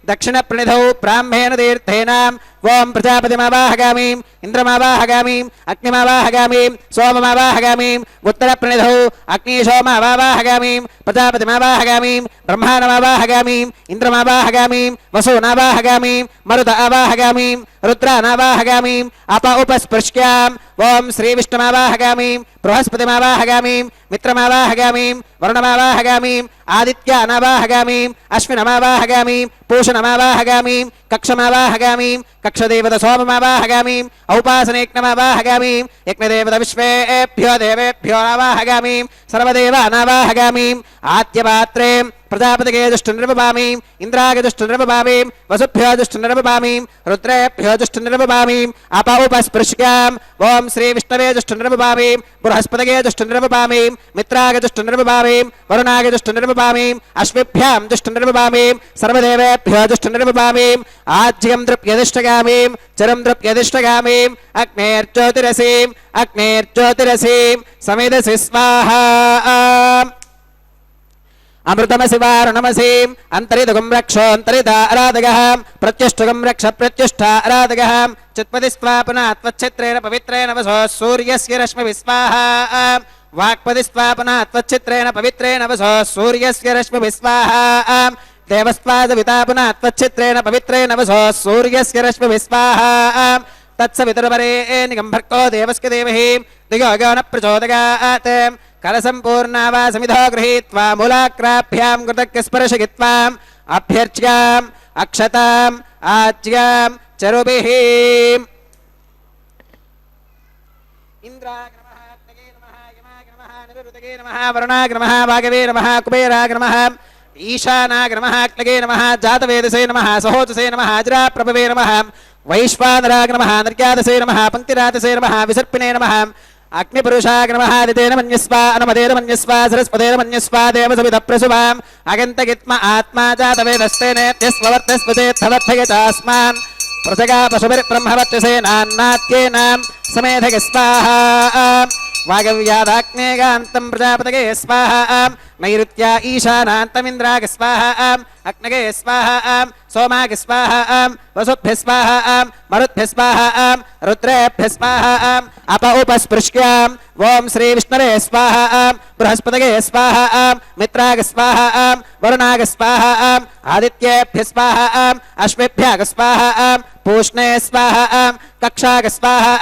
दक्षिणप्रणिधौ ब्राह्मेण तीर्थेनाम् ओम प्रजापतिमावाहगामीम् इन्द्रमावाहगामीम् अग्निमावाहगामीम् सोममावाहगामीम् उत्तरप्रणिधौ अग्निशोमावाहगामीम् प्रजापतिमावाहगामीम् ब्रह्माणमावाहगामीम् इन्द्रमावाहगामीम् वसूनावाहगामीम् मरुत आवाहगामीम् रुद्रानावाहगामीम् अप उपस्पृश्याम् ओम श्रीविष्णुमावाहगामीम् बृहस्पतिमावाहगामीम् मित्रमावाहगामीम् वरुणमावाहगामीम् అవాహగామీం ఆదిత్యానవాహగామీం అశ్వినమావాహగామీం పూషణమావాహగామీం కక్షమావాహగామీం కక్షదేవత సోమమావాహగామీం ఔపాసనేక్నమావాహగామీం యజ్ఞదేవత విశ్వేభ్యో దేవేభ్యో నవాహగామీం సర్వదేవ అనావాహగామీం ఆద్యపాత్రే ప్రజాపతికే దుష్టునిర్వపామీం ఇంద్రాయ దుష్టునిర్వపామీం వసుభ్యో దుష్టునిర్వపామీం రుద్రేభ్యో దుష్టునిర్వపామీం అపౌపస్పృశ్యాం ఓం శ్రీ విష్ణవే దుష్టునిర్వపామీం బృహస్పతికే దుష్టునిర్వపామీం మిత్రాయ దుష్టునిర్వపామీం వరుణాయ దుష్టునిర్వపామీం అశ్విభ్యాం దుష్టునిర్వపామీం సర్వదేవేభ్యో దుష్టునిర్వపామీం ఆజ్యం దృప్యదిష్టగామీం చరం దృప్యదిష్టగామీం అగ్నేర్జ్యోతిరసీం సమిదసి స్వాహా అమృతమసి వారుణమసీం అంతరిదుగం రక్షోంతరిదారాధగః ప్రత్యుష్టగం రక్ష ప్రత్యుష్టారాధగః చిత్పతి స్వాపనాత్వచ్ఛిత్రేణ పవిత్రేణ వసో సూర్యస్య రశ్మిభిः స్వాహా వాక్పతి స్వాపనాత్వచ్ఛిత్రేణ పవిత్రేణ వసో సూర్యస్య రశ్మిభిः స్వాహా దేవస్వాదవితాపనాత్వచ్ఛిత్రేణ పవిత్రేణ వసో సూర్యస్య రశ్మిభిः స్వాహా తత్సవితుర్వరేణ్యం భర్గో దేవస్య ధీమహి ధియో యో న ప్రచోదయాత్ కలసంపూర్ణావాసమిధో గృహీత్వా మూలాగ్రాభ్యాం కృతజ్ఞస్పర్శగిత్వాం అభ్యర్చ్యాం అక్షతాం ఆజ్యాం చరుభిః ఇంద్రాయ నమః అగ్నయే నమః యమాయ నమః నిరుతగే నమః వరుణాయ నమః వాగవే నమః కుబేరాయ నమః ఈశానాయ నమః అగ్నయే నమః జాతవేదసే నమః సహోజసే నమః అజరాప్రభవే నమః వైశ్వానరాయ నమః నిర్యాదసే నమః పంక్తిరాతసే నమః విసర్పిణే నమః అగ్నిపురుషాయ నమః ఆదితేన మన్యస్వ అనుమతేన మన్యస్వ సరస్వతేన మన్యస్వ దేవసవిధ ప్రసుభాం అగంతగిత్మ ఆత్మా జాతవేదస్తేనేత్యస్వవర్తస్వచేత్తవర్ధయచాస్మాన్ ప్రజగా పశుభిర్బ్రహ్మవర్చసేనాన్నాత్యేనాం సమేధగ స్వాహా వాగవ్యాదాగ్నేగాంతం ప్రజాపతగే స్వాహా నైరుత్యా ఈశానాంతమింద్రాగ స్వాహా అగ్నగే స్వాహా సోమాగ స్వాహా వసుభ్య స్వాహా మరుద్భ్య స్వాహా రుద్రేభ్య స్వాహా అపౌపస్పృశ్యాం ఓం శ్రీ విష్ణవే స్వాహా బృహస్పతగే స్వాహా మిత్రాగ స్వాహా వరుణాగ స్వాహా ఆదిత్యేభ్య స్వాహా అశ్విభ్యాగ స్వాహా పూష్ణే స్వాహా కక్షాగ స్వాహా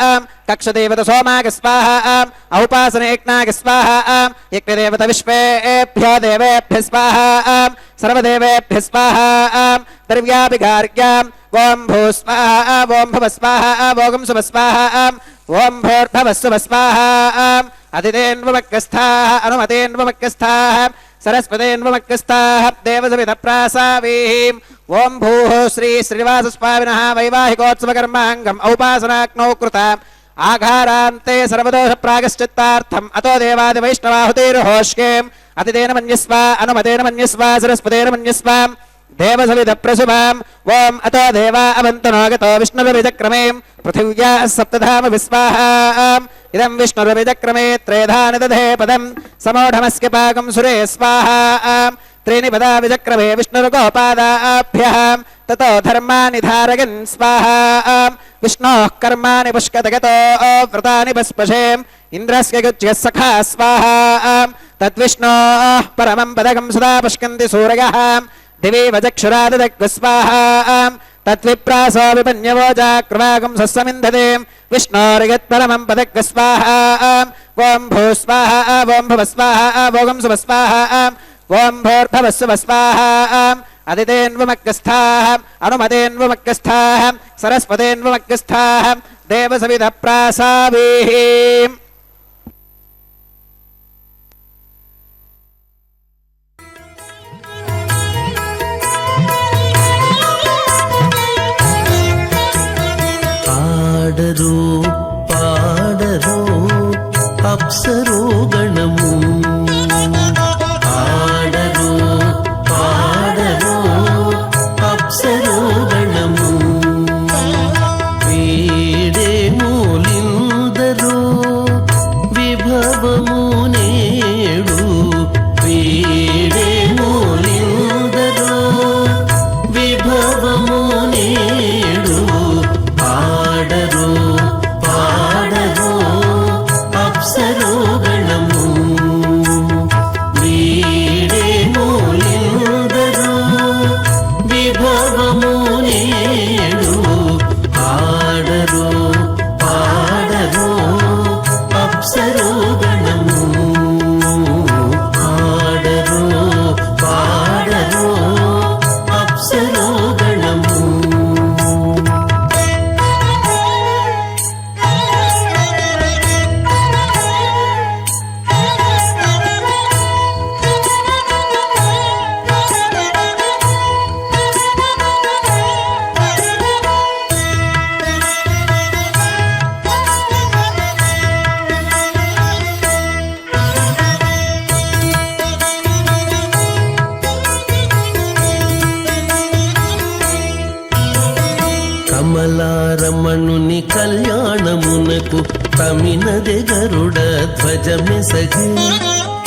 కక్షదేవత సోమాగ స్వాహా ఔపాసనేక్నాగ స్వాహా యజ్ఞదేవత విశ్వేభ్యో దేవేభ్య స్వాహా సర్వదేవేభ్య స్వాహా ద్రవ్యాభిగార్గ్యాం ఓం భూ స్వాహా ఓం భవ స్వాహా ఓం శుభ స్వాహా ఓం భూర్భవస్సుభ స్వాహా అతిథేన్వమగ్గస్థాః అనుమతేన్వమగ్గస్థాః సరస్వతేన్వమగ్గస్థాః దేవసవిధ ప్రాసావీం ఓం భూః శ్రీ శ్రీనివాసస్వామినః వైవాహికోత్సవకర్మాంగం ఔపాసనాగ్నౌ కృతాం ఆఘారాంతే సర్వదోష ప్రాగశ్చిత్తార్థం అతో దేవాది వైష్ణవాహుతిర్హోష్కేం అతిథేన మన్యస్వ అనుమతేన మన్యస్వ సరస్వతేన మన్యస్వ దేవసవిధ ప్రసుభాం ఓం అతో దేవా అవంతనోగతో విష్ణుర్విచక్రమే పృథివ్యా సప్తధామ విస్వాహాం ఇదం విష్ణుర్విచక్రమే త్రేధాని దధే పదం సమోఢమస్య పాకం సురే స్వాహాం త్రీణి పదా విచక్రమే విష్ణుర్గోపాదాభ్యః తతో ధర్మాని ధారయన్ స్వాహాం విష్ణోః కర్మాణి పుష్కతగతో వ్రతాని పస్పశేం ఇంద్రస్య గుజ్యః సఖా స్వాహాం తద్విష్ణోః పరమం పదకం సదా పుష్కంతి సూరయః దివి వచక్షురాదదగ్గు స్వాహాం తద్విప్రాసో విపన్యవోజాక్రవాగం సస్సమింధతే విష్ణోర్యత్పరమం పదగ్గు స్వాహాం ఓం భూ స్వాహా ఓం భవ స్వాహా ఓం శుభ స్వాహా ఓం భూర్భవస్సుభ స్వాహా అదితేన్వమగ్గస్థాః అనుమతేన్వమగ్గస్థాః సరస్వతేన్వమగ్గస్థాః దేవసవిధ ప్రాసావీం ఆడరు పాడరు అప్సరో గణము ఆడరు పాడరు అప్సరో గణము వీడే మూలిందరు విభవము నేడు వీడే మూలిందరు విభవము నేడు పాడరు పాడరు అప్సరో గణము కమలారమణుని కళ్యాణమునకు తమినదె గరుడ ధ్వజమెసగే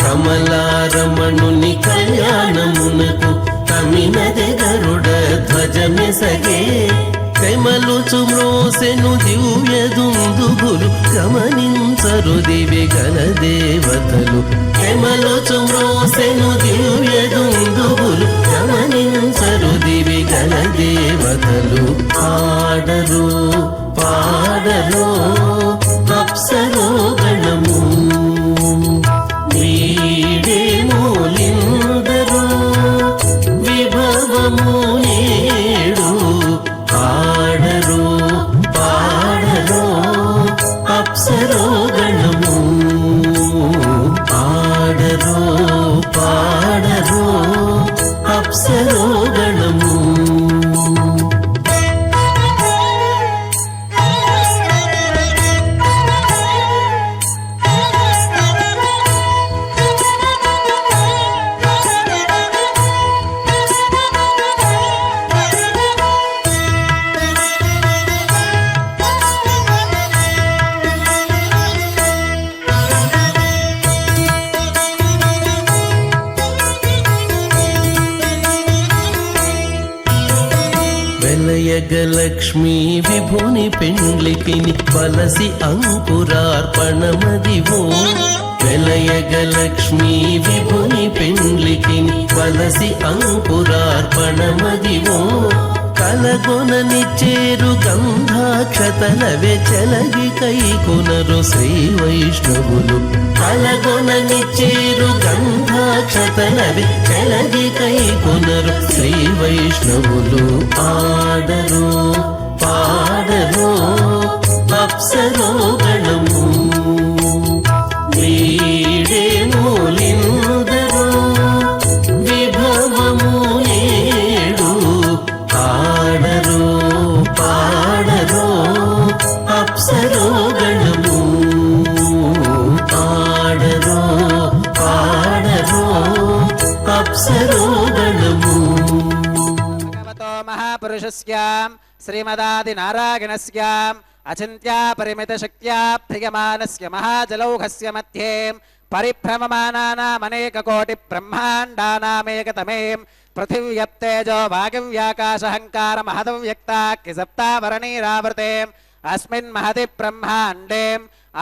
కమలారమణుని కళ్యాణమునకు తమినదె గరుడ ధ్వజమెసగే కమలుచు మ్రోసెను దివ్య దుందుబులు గమనించరు దివి గల దేవతలు కమలుచు మ్రోసెను దివ్య దుందుబులు గమనించరు దివి గల దేవతలు పాడరు పాడరు అప్సరో గణము వీడే మూలిందరు విభవము నేడు పాడరు పాడరు అప్సరో గణము పాడరు పాడరు అప్సరో గణము వెలయగలక్ష్మీ విభుని పెండ్లికిని వలసి అంకురార్పణమదివో వెలయగలక్ష్మీ విభుని పెండ్లికిని వలసి అంకురార్పణమదివో కలగొనని చేరు గంధాక్షతలవే చెలగి కైకొనరు శ్రీ వైష్ణవులు కలగొనని చేరు గంధాక్షతలవే చెలగి కైకొనరు శ్రీ వైష్ణవులు ఆడరు పాడరు అప్సరో గణము వీడే మూలిందరు విభవము నేడు పాడరు పాడరు అప్సరో గణము పాడరు పాడరు అప్సరో గణము భగవతో మహాపురుషస్యాం శ్రీమదాదినారాయణస్యాం అచింత్యా పరిమితశక్త్యా ప్రియమానస్య మహాజలౌఘస్య మధ్యే పరిభ్రమమానానామనేకకోటి బ్రహ్మాండానామేకతమే పృథివ్యప్తేజో వాగివ్యాకాశహంకార మహదవ్యక్తాఖ్య సప్తావరణీరావృతే అస్మిన్ మహతి బ్రహ్మాండే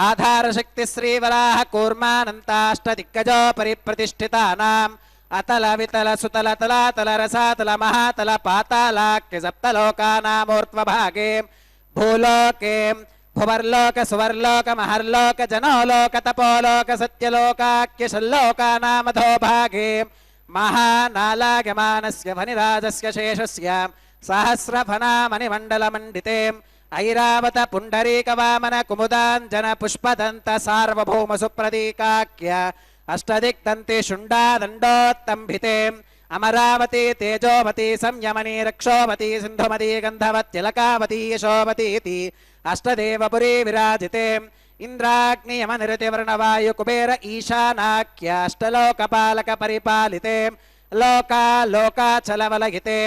ఆధారశక్తి శ్రీవరాహ కూర్మానంతాష్టదిగ్గజో పరిప్రతిష్ఠితానాం అతల వితల సుతల తలాతల రసాతల మహాతల పాతాళాఖ్య సప్తలోకానామూర్ధ్వభాగే భూలోకే భువర్లోక సువర్లోక మహర్లోక జనోలోక తపోలోక సత్యలోకాఖ్య షల్లోకానామధో భాగే మహానాలాగమానస్య వనిరాజస్య శేషస్య సహస్రఫనామణిమండలమండితే ఐరావత పుండరీకవామన కుముదాంజన పుష్పదంత సార్వభౌమ సుప్రదీకాఖ్య అష్టదిక్తంతి శుండాదండోత్తంభితే అమరావతి తేజోవతి సంయమని రక్షోవతి సింధుమతి గంధవత్యలకావతి యశోవతీతి అష్టదేవపురీ విరాజితే ఇంద్రాగ్నియమనిరతివర్ణవాయు కుబేర ఈశానాఖ్య అష్టలోకపాలక పరిపాలితే లోకాలోకాచలవలహితే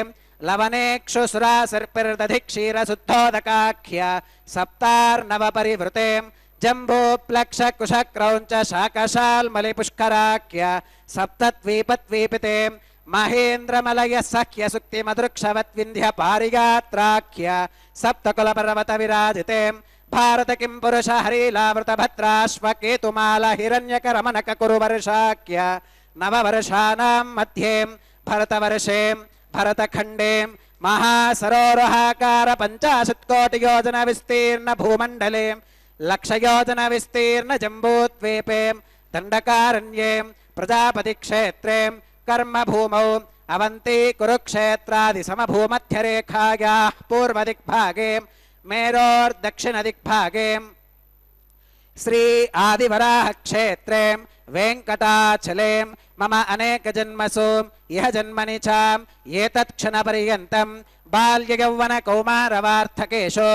లవనేక్షుసురాసర్పిర్దధిక్షీరశుద్ధోదకాఖ్య సప్తార్ణవ పరివృతే జంబూప్లక్ష కుశక్రౌంచ శాకశాల్మలిపుష్కరాఖ్య సప్తద్వీపద్వీపితే మహేంద్రమలయ సఖ్య సుక్తి మదృక్షవద్వింధ్య పారిగాత్రాఖ్య సప్తకులపర్వత విరాజితే భారత కిం పురుష హరీలావృత భద్రాశ్వకేతుమాల హిరణ్యకరమణక కురువర్షాఖ్య నవవర్షానాం మధ్యే భరతవర్షే భరతఖండే మహాసరోరుహాకార 50 కోటి యోజన విస్తీర్ణ భూమండలే లక్షయోజన విస్తీర్ణ జంబూద్వీపే దండకారణ్యే ప్రజాపతి క్షేత్రే కర్మభూమౌ అవంతి కురుక్షేత్రాది సమభూమధ్యరేఖాయాః పూర్వదిగ్భాగే మేరోర్దక్షిణదిగ్భాగే శ్రీ ఆదివరాహ క్షేత్రే వెంకటాచలే మమ అనేక జన్మసు ఇహ జన్మని చాం ఏతత్క్షణపర్యంతం బాల్యయౌవన కౌమారవార్థకేషు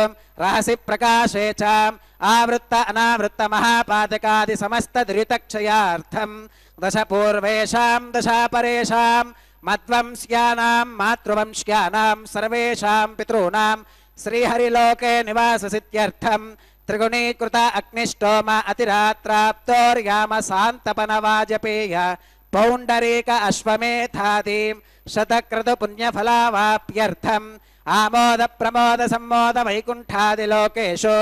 రహసి ప్రకాశే చాం ఆవృత్త అనావృత్త మహాపాతకాది సమస్త దురితక్షయార్థం దశ పూర్వేషాం దశాపరేషాం మద్వంశ్యానాం మాతృవంశ్యానాం సర్వేషాం పితॄణాం श्रीहरिलोके निवाससित्यर्थं त्रिगुणीकृत अग्निष्टोम अतिरात्राप्तोर्याम शान्तपनवाजपेय पौण्डरीक अश्वमेधादीं शतक्रतु पुण्यफलावाप्यर्थम् आमोद प्रमोद सम्मोद वैकुण्ठादिलोकेषु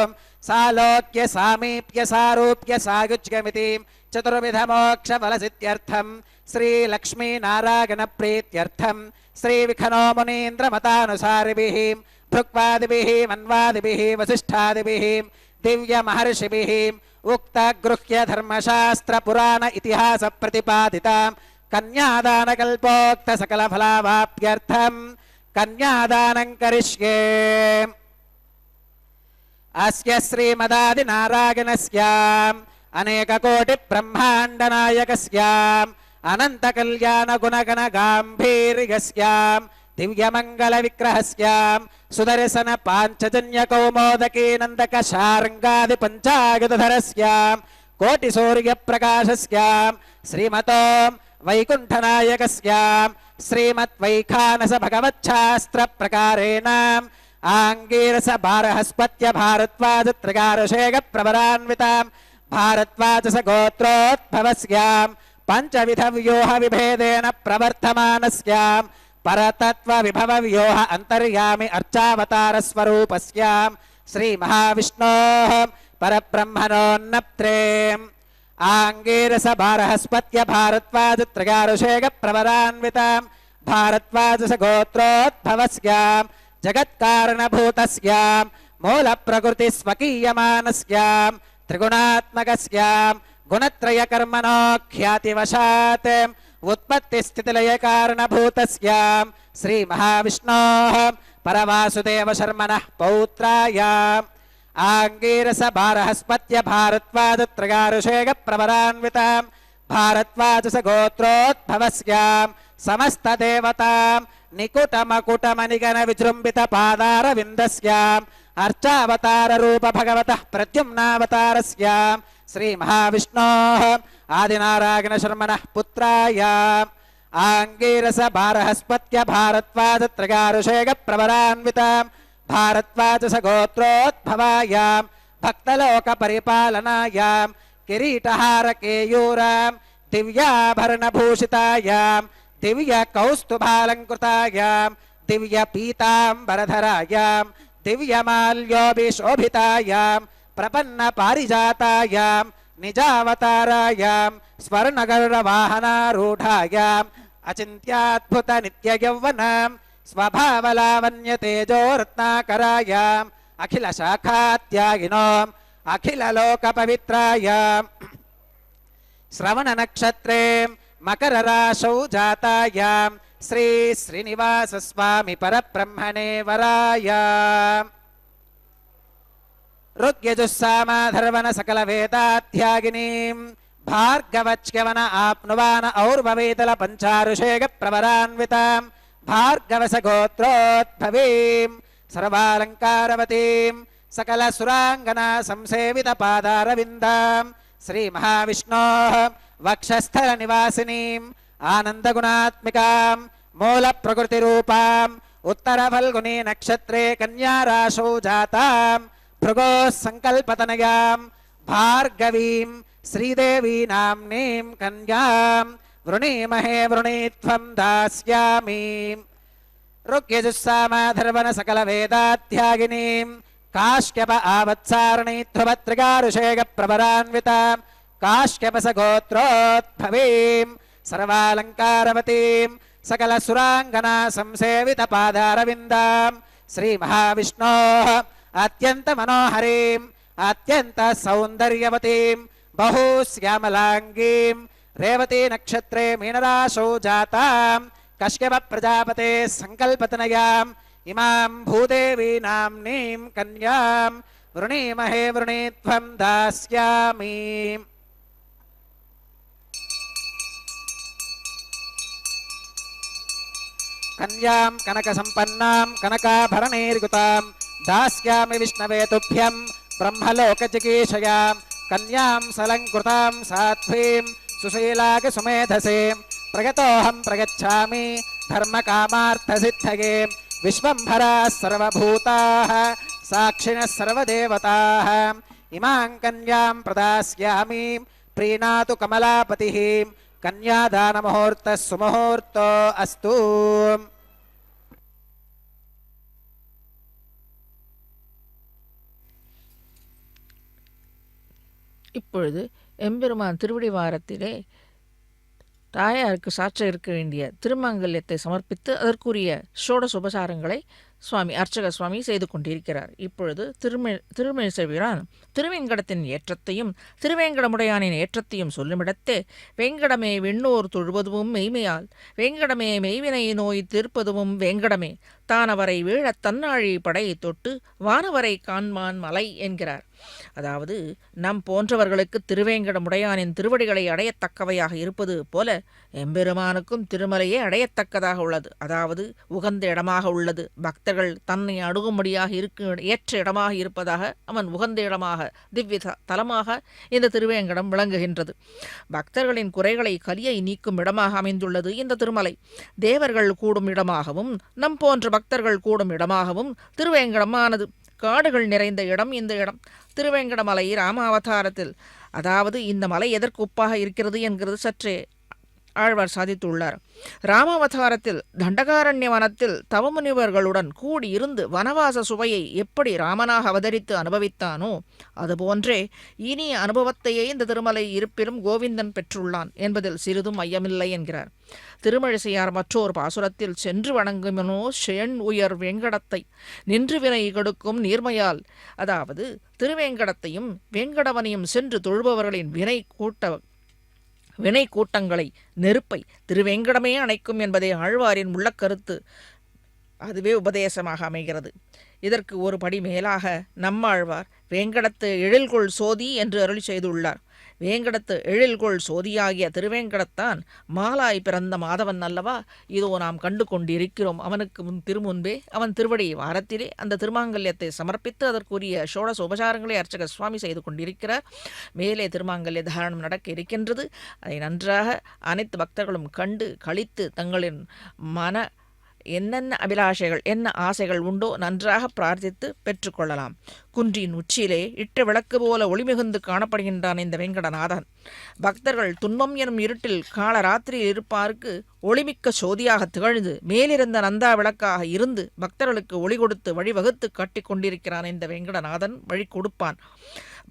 सालोक्य सामीप्य सारूप्य सायुज्यमिति चतुर्विधमोक्षफलसित्यर्थं श्रीलक्ष्मीनारायणप्रीत्यर्थं श्रीविखनो मुनीन्द्रमतानुसारिभिः भृक्वादिभिः मन्वादिभिः वसिष्ठादिभिः दिव्यमहर्षिभिः उक्तगृह्यधर्मशास्त्रपुराण इतिहासप्रतिपादितां कन्यादानकल्पोक्तसकलफलावाप्यर्थं कन्यादानं करिष्ये। अस्य श्रीमदादिनारायणस्याम् अनेककोटिब्रह्माण्डनायकस्याम् अनन्तकल्याणगुणगणगाम्भीर्यस्याम् दिव्यमङ्गलविग्रहस्याम् सुदर्शन पाञ्चजन्यकौमोदकीनन्दकशार्ङ्गादिपञ्चायुधधरस्याम् कोटिसूर्यप्रकाशस्याम् श्रीमतो वैकुण्ठनायकस्याम् श्रीमद्वैखानस भगवच्छास्त्रप्रकारेण आङ्गीरस बारहस्पत्य भारद्वाज त्रिगारशेख प्रवरान्विताम् भारद्वाजस गोत्रोद्भवस्याम् पञ्चविध व्यूह विभेदेन प्रवर्तमानस्याम् परतत्व विभव व्यूह अंतर्यामि अर्चावतार स्वरूपस्याम् श्री महाविष्णोः परब्रह्मणोन्नप्त्रेम् आङ्गीरस बारहस्पत्य भारद्वाज त्रिगारशेख प्रवरान्विताम् भारद्वाजस गोत्रोद्भवस्याम् जगत्कारणभूतस्याम् मूलप्रकृति स्वकीयमानस्याम् त्रिगुणात्मकस्याम् गुणत्रयकर्मणो ख्यातिवशात् उत्पत्तिस्थितिलयकारणभूतस्याम् श्रीमहाविष्णोः परवासुदेवशर्मणः पौत्रायाम् आङ्गीरस बारहस्पत्य भारद्वाज त्रिगारशेख प्रवरान्विताम् भारद्वाजस गोत्रोद्भवस्याम् समस्तदेवताम् निकुटमकुटमनिगण विजृम्बित पादारविन्दस्याम् अर्चावतार रूप भगवतः प्रद्युम्नावतारस्याम् श्री महाविष्णोः आदिनारायण शर्मणः पुत्रायाम् आङ्गीरस बारहस्पत्य भारद्वाज त्रिगारशेख प्रवरान्विताम् भारद्वाजस गोत्रोद्भवायाम् भक्तलोक परिपालनायाम् किरीटहार केयूराम् दिव्याभरणभूषितायाम् दिव्य कौस्तुभालंकृतायाम् दिव्य पीतांबरधरायाम् दिव्यमाल्योभिशोभितायाम् प्रपन्न पारिजातायाम् निजावतारायाम् स्वर्णगरुडवाहनारूढायाम् अचिन्त्याद्भुत नित्ययौवनाम् स्वभावलावण्य तेजो रत्नाकरायाम् अखिल शाखात्यागिनोम् अखिल लोक पवित्रायाम् श्रवण नक्षत्रे मकर राशौ जातायाम् श्री श्रीनिवास स्वामी परब्रह्मणे वराय ऋग्यजुस्सामाधर्वण सकल वेदाध्यागिनीम् भार्गवच्यवन आप्नुवान और्ववेदल पंचारुषेक प्रवरान्विताम् भार्गवस गोत्रोद्भवीम् सर्वालंकारवतीम् सकल सुरांगना संसेवित पादारविन्दाम् श्री महाविष्णोः वक्षस्थल निवासिनीम् आनंद गुणात्मिकाम् मूल प्रकृति रूपाम् उत्तर फल्गुनी नक्षत्रे कन्या राशौ जाताम् भृगोः संकल्पतनयाम् भार्गवीम् श्रीदेवी नाम्नीम् कन्याम् वृणीमहे वृणीत्वं दास्यामि। ऋग्यजुस्सामाधर्वण सकल वेदाध्यागिनीम् काश्यप आवत्सारणी ध्रुवत्रिगारुषेक प्रवरान्विताम् काश्यपस गोत्रोद्भवीम् सर्वालंकारवतीम् सकल सुरांगना संसेवित पादारविन्दाम् श्री महाविष्णोः अत्यंत मनोहरीम् अत्यंत सौंदर्यवतीम् बहु श्यामलांगीम् रेवती नक्षत्रे मीनराशौ जाताम् कश्यप प्रजापते संकल्पतनयाम् इमां भूदेवी नाम्नीं कन्यां वृणीमहे वृणीत्वं दास्यामि। कन्यां कनकसम्पन्नां कनकाभरणैर्युतां दास्यामि विष्णवे तुभ्यं ब्रह्मलोकजिगीषयां कन्यां सलङ्कृतां साध्वीं सुशीलागसुमेधसे प्रगतोऽहं प्रगच्छामि धर्मकामार्थसिद्धये विश्वम्भराः सर्वभूताः साक्षिणः सर्वदेवताः इमां कन्यां प्रदास्यामि प्रीणातु कमलापतिः कन्यादानमुहूर्तः सुमुहूर्तो अस्तु. இப்பொழுது எம்பெருமான் திருவடி வாரத்திலே தாயாருக்கு சாற்ற இருக்க வேண்டிய திருமங்கல்யத்தை சமர்ப்பித்து அதற்குரிய ஷோடச உபசாரங்களை சுவாமி அர்ச்சக சுவாமி செய்து கொண்டிருக்கிறார். இப்பொழுது திருமேசவிரான் திருவேங்கடத்தின் ஏற்றத்தையும் திருவேங்கடமுடையானின் ஏற்றத்தையும் சொல்லுமிடத்தே வெங்கடமே விண்ணோர் தொழுவதுவும் மெய்மையால் வெங்கடமே மெய்வினை நோய் தீர்ப்பதுவும் வெங்கடமே தானவரை வீழத் தன்னாழி படை தொட்டு வானவரை காண்மான் மலை என்கிறார். அதாவது நம் போன்றவர்களுக்கு திருவேங்கடமுடையானின் திருவடிகளை அடையத்தக்கவையாக இருப்பது போல எம்பெருமானுக்கும் திருமலையே அடையத்தக்கதாக உள்ளது. அதாவது உகந்த இடமாக உள்ளது. பக்தர்கள் தன்னை அணுகும்படியாக ஏற்ற இடமாக இருப்பதாக அவன் உகந்த இடமாக திவ்ய தலமாக இந்த திருவேங்கடம் விளங்குகின்றது. பக்தர்களின் குறைகளை கலியை நீக்கும் இடமாக அமைந்துள்ளது இந்த திருமலை. தேவர்கள் கூடும் இடமாகவும் நம் போன்ற பக்தர்கள் கூடும் இடமாகவும் திருவேங்கடமானது. காடுகள் நிறைந்த இடம் இந்த இடம். திருவேங்கடமலை ராமாவதாரத்தில், அதாவது இந்த மலை எதற்கு ஒப்பாக இருக்கிறது என்கிறது சற்றே ஆழ்வார் சாதித்துள்ளார். ராமாவதாரத்தில் தண்டகாரண்ய வனத்தில் தவமுனிவர்களுடன் கூடியிருந்து வனவாச சுவையை எப்படி ராமனாக அவதரித்து அனுபவித்தானோ அதுபோன்றே இனிய அனுபவத்தையே இந்த திருமலை இருப்பிலும் கோவிந்தன் பெற்றுள்ளான் என்பதில் சிறிதும் ஐயமில்லை என்கிறார். திருமழிசையார் மற்றொரு பாசுரத்தில் சென்று வணங்குமனோ செண் உயர் வெங்கடத்தை நின்று வினை கெடுக்கும் நீர்மையால், அதாவது திருவேங்கடத்தையும் வேங்கடவனையும் சென்று தொழுபவர்களின் வினை கூட்டங்களை நெருப்பை திருவேங்கடமே அணைக்கும் என்பதே ஆழ்வாரின் உள்ள கருத்து. அதுவே உபதேசமாக அமைகிறது. இதற்கு ஒரு படி மேலாக நம்மாழ்வார் வேங்கடத்து எழில்கொள் சோதி என்று அருளி செய்துள்ளார். வேங்கடத்து எழில்கொள் சோதியாகிய திருவேங்கடத்தான் மாலாய் பிறந்த மாதவன் அல்லவா? இதோ நாம் கண்டு கொண்டிருக்கிறோம். அவனுக்கு திருமுன்பே அவன் திருவடி வாரத்திலே அந்த திருமாங்கல்யத்தை சமர்ப்பித்து அதற்குரிய ஷோடச உபசாரங்களை அர்ச்சக சுவாமி செய்து கொண்டிருக்கிறார். மேலே திருமாங்கல்ய தாரணம் நடக்க இருக்கின்றது. அதை நன்றாக அனைத்து பக்தர்களும் கண்டு களித்து தங்களின் மன என்னென்ன அபிலாஷைகள் என்ன ஆசைகள் உண்டோ நன்றாக பிரார்த்தித்து பெற்றுக்கொள்ளலாம். குன்றின் உச்சியிலே இட்ட விளக்கு போல ஒளிமிகுந்து காணப்படுகின்றான் இந்த வெங்கடநாதன். பக்தர்கள் துன்பம் எனும் இருட்டில் காலராத்திரியில் இருப்பாருக்கு ஒளிமிக்க சோதியாக திகழ்ந்து மேலிருந்த நந்தா விளக்காக இருந்து பக்தர்களுக்கு ஒளி கொடுத்து வழிவகுத்து காட்டி கொண்டிருக்கிறான் இந்த வெங்கடநாதன். வழி கொடுப்பான்.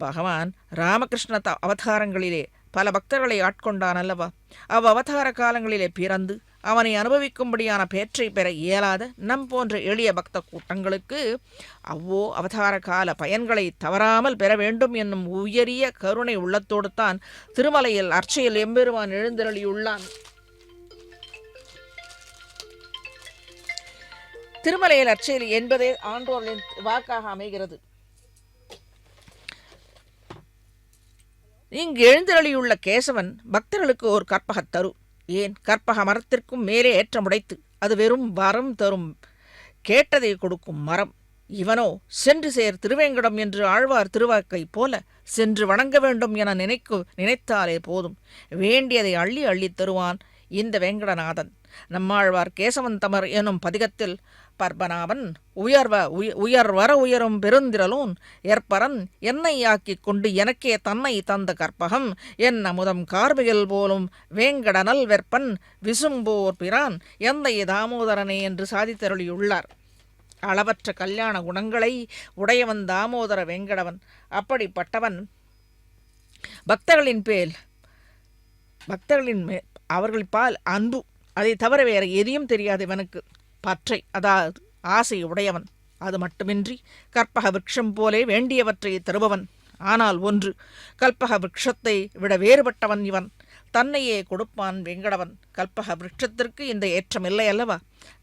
பகவான் ராமகிருஷ்ண அவதாரங்களிலே பல பக்தர்களை ஆட்கொண்டான் அல்லவா? அவதார காலங்களிலே பிறந்து அவனை அனுபவிக்கும்படியான பேற்றை பெற இயலாத நம் போன்ற எளிய பக்த கூட்டங்களுக்கு அவ்வோ அவதார கால பயன்களை தவறாமல் பெற வேண்டும் என்னும் உயரிய கருணை உள்ளத்தோடு தான் திருமலையில் அர்ச்சையில் எம்பெருமான் எழுந்தருளியுள்ளான். திருமலையில் அர்ச்சையில் என்பதே ஆண்டோர்களின் வாக்காக அமைகிறது. இங்கு எழுந்தருளியுள்ள கேசவன் பக்தர்களுக்கு ஒரு கற்பகத் தரு, ஏன் கற்பக மரத்திற்கும் மேலே ஏற்றமுடைத்து அது வெறும் வரம் தரும் கேட்டதை கொடுக்கும் மரம். இவனோ சென்று சேர் திருவேங்கடம் என்று ஆழ்வார் திருவாக்கை போல சென்று வணங்க வேண்டும் என நினைத்தாலே போதும், வேண்டியதை அள்ளி அள்ளி தருவான் இந்த வேங்கடநாதன். நம்மாழ்வார் கேசவன் தமர் எனும் பதிகத்தில் பர்பனாவன் உயர்வர உயரும் பெருந்திரலோன் ஏற்பரன் என்னை ஆக்கிக் கொண்டு எனக்கே தன்னை தந்த கற்பகம் என் அமுதம் கார்மிகள் போலும் வேங்கடனல் வெற்பன் விசும்போர் பிரான் எந்தை தாமோதரனே என்று சாதித்தருளியுள்ளார். அளவற்ற கல்யாண குணங்களை உடையவன் தாமோதர வேங்கடவன். அப்படிப்பட்டவன் பக்தர்களின் அவர்கள் பால் அன்பு, அதை தவிர வேற எதையும் தெரியாது இவனுக்கு. பற்றை, அதாவது ஆசை உடையவன். அது மட்டுமின்றி கற்பக விருட்சம் போலே வேண்டியவற்றை தருபவன். ஆனால் ஒன்று, கல்பக விருட்சத்தை விட வேறுபட்டவன் இவன். தன்னையே கொடுப்பான் வெங்கடவன். கல்பக விருட்சத்திற்கு இந்த ஏற்றம் இல்லை அல்லவா?